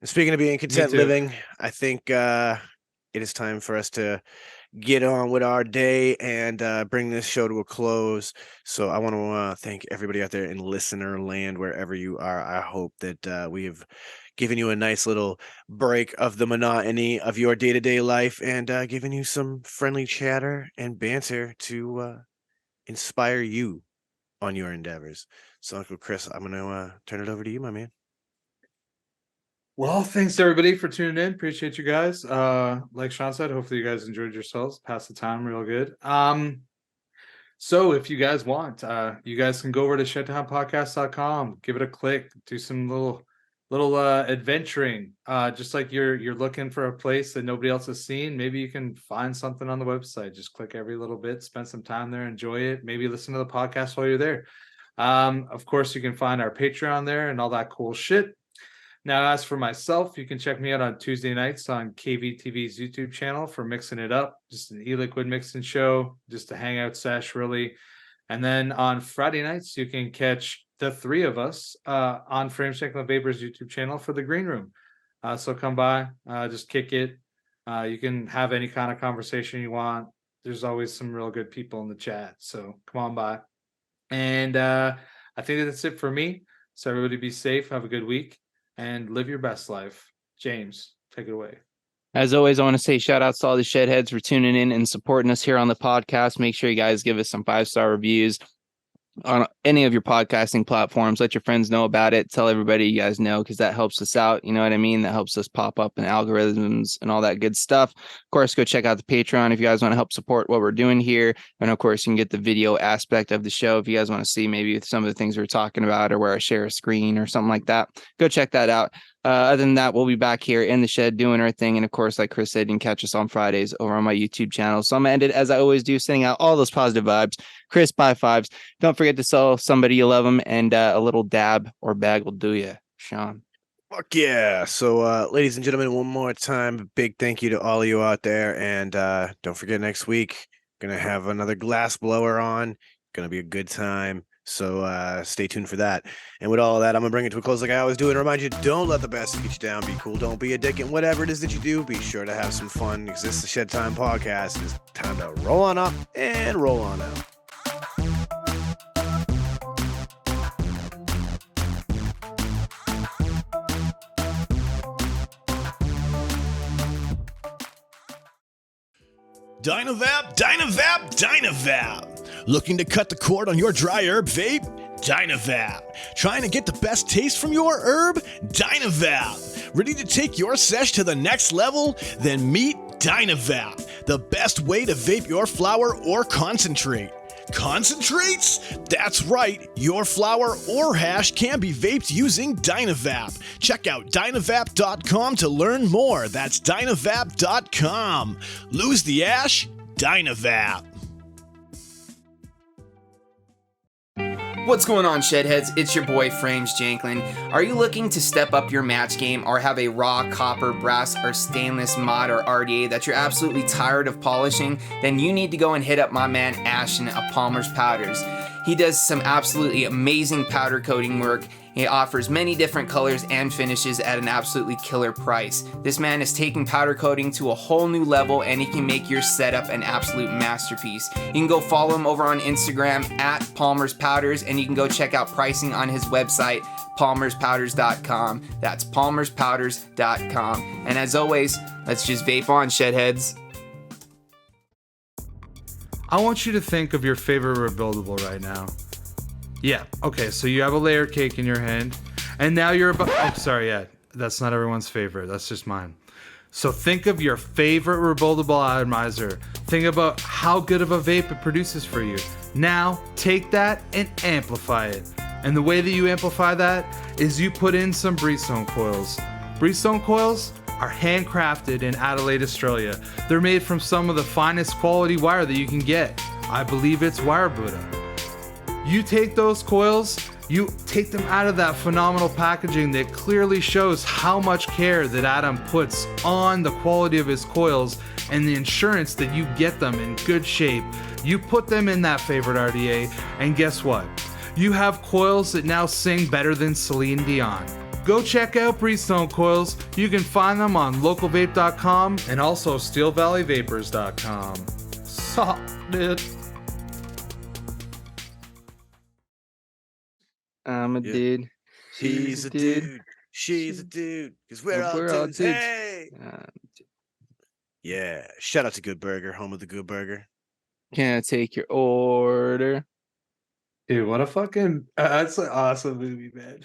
And speaking of being content too. living, I think it is time for us to get on with our day and bring this show to a close. So I want to thank everybody out there in listener land, wherever you are. I hope that we have given you a nice little break of the monotony of your day-to-day life and given you some friendly chatter and banter to inspire you on your endeavors. So Uncle Chris, I'm going to turn it over to you, my man. Well, thanks everybody for tuning in. Appreciate you guys. Like Sean said, hopefully you guys enjoyed yourselves. Pass the time real good. So if you guys want, you guys can go over to shedtimepodcast.com, give it a click, do some little adventuring. Just like you're looking for a place that nobody else has seen. Maybe you can find something on the website. Just click every little bit, spend some time there, enjoy it. Maybe listen to the podcast while you're there. Of course, you can find our Patreon there and all that cool shit. Now, as for myself, you can check me out on Tuesday nights on KVTV's YouTube channel for Mixing It Up, just an e-liquid mixing show, just a hangout sesh, really. And then on Friday nights, you can catch the three of us on Framecheck and Vapor's YouTube channel for the Green Room. So come by, just kick it. You can have any kind of conversation you want. There's always some real good people in the chat, so come on by. And I think that's it for me. So everybody be safe, have a good week, and live your best life. James, take it away. As always, I want to say shout outs to all the Shedheads for tuning in and supporting us here on the podcast. Make sure you guys give us some 5-star reviews on any of your podcasting platforms. Let your friends know about it. Tell everybody you guys know, because that helps us out. You know what I mean? That helps us pop up in algorithms and all that good stuff. Of course, go check out the Patreon if you guys want to help support what we're doing here. And of course, you can get the video aspect of the show if you guys want to see maybe some of the things we're talking about or where I share a screen or something like that. Go check that out. Other than that, we'll be back here in the shed doing our thing. And of course, like Chris said, you can catch us on Fridays over on my YouTube channel. So I'm going to end it as I always do, sending out all those positive vibes. Chris, high fives. Don't forget to tell somebody you love them, and a little dab or bag will do you. Sean. Fuck yeah. So, ladies and gentlemen, one more time, a big thank you to all of you out there. And don't forget, next week, going to have another glass blower on. Going to be a good time. So stay tuned for that. And with all of that, I'm gonna bring it to a close like I always do and remind you, don't let the best get you down. Be cool, don't be a dick, and whatever it is that you do, be sure to have some fun. Because this is the Shedtime Podcast. It's time to roll on up and roll on out. Dynavap, Dynavap, Dynavap. Looking to cut the cord on your dry herb vape? Dynavap. Trying to get the best taste from your herb? Dynavap. Ready to take your sesh to the next level? Then meet Dynavap, the best way to vape your flower or concentrate. Concentrates? That's right, your flower or hash can be vaped using Dynavap. Check out Dynavap.com to learn more. That's Dynavap.com. Lose the ash? Dynavap. What's going on, Shedheads? It's your boy Frames Janklin. Are you looking to step up your match game or have a raw copper, brass, or stainless mod or RDA that you're absolutely tired of polishing? Then you need to go and hit up my man Ashton at Palmer's Powders. He does some absolutely amazing powder coating work. He offers many different colors and finishes at an absolutely killer price. This man is taking powder coating to a whole new level, and he can make your setup an absolute masterpiece. You can go follow him over on Instagram at Palmer's Powders, and you can go check out pricing on his website, palmerspowders.com. That's palmerspowders.com. And as always, let's just vape on, Shedheads. I want you to think of your favorite rebuildable right now. Yeah, okay, so you have a layer cake in your hand, and now you're about... Oh, sorry, yeah, that's not everyone's favorite. That's just mine. So think of your favorite rebuildable atomizer. Think about how good of a vape it produces for you. Now, take that and amplify it. And the way that you amplify that is you put in some Breezestone coils. Breezestone coils are handcrafted in Adelaide, Australia. They're made from some of the finest quality wire that you can get. I believe it's wire Buddha. You take those coils, you take them out of that phenomenal packaging that clearly shows how much care that Adam puts on the quality of his coils and the insurance that you get them in good shape. You put them in that favorite RDA, and guess what? You have coils that now sing better than Celine Dion. Go check out Breezestone coils. You can find them on localvape.com and also steelvalleyvapors.com. Solid. I'm a dude. He's a dude. She's a dude. Because we're all dudes. Hey! Yeah. Shout out to Good Burger, home of the Good Burger. Can I take your order? Dude, what a fucking... that's an awesome movie, man.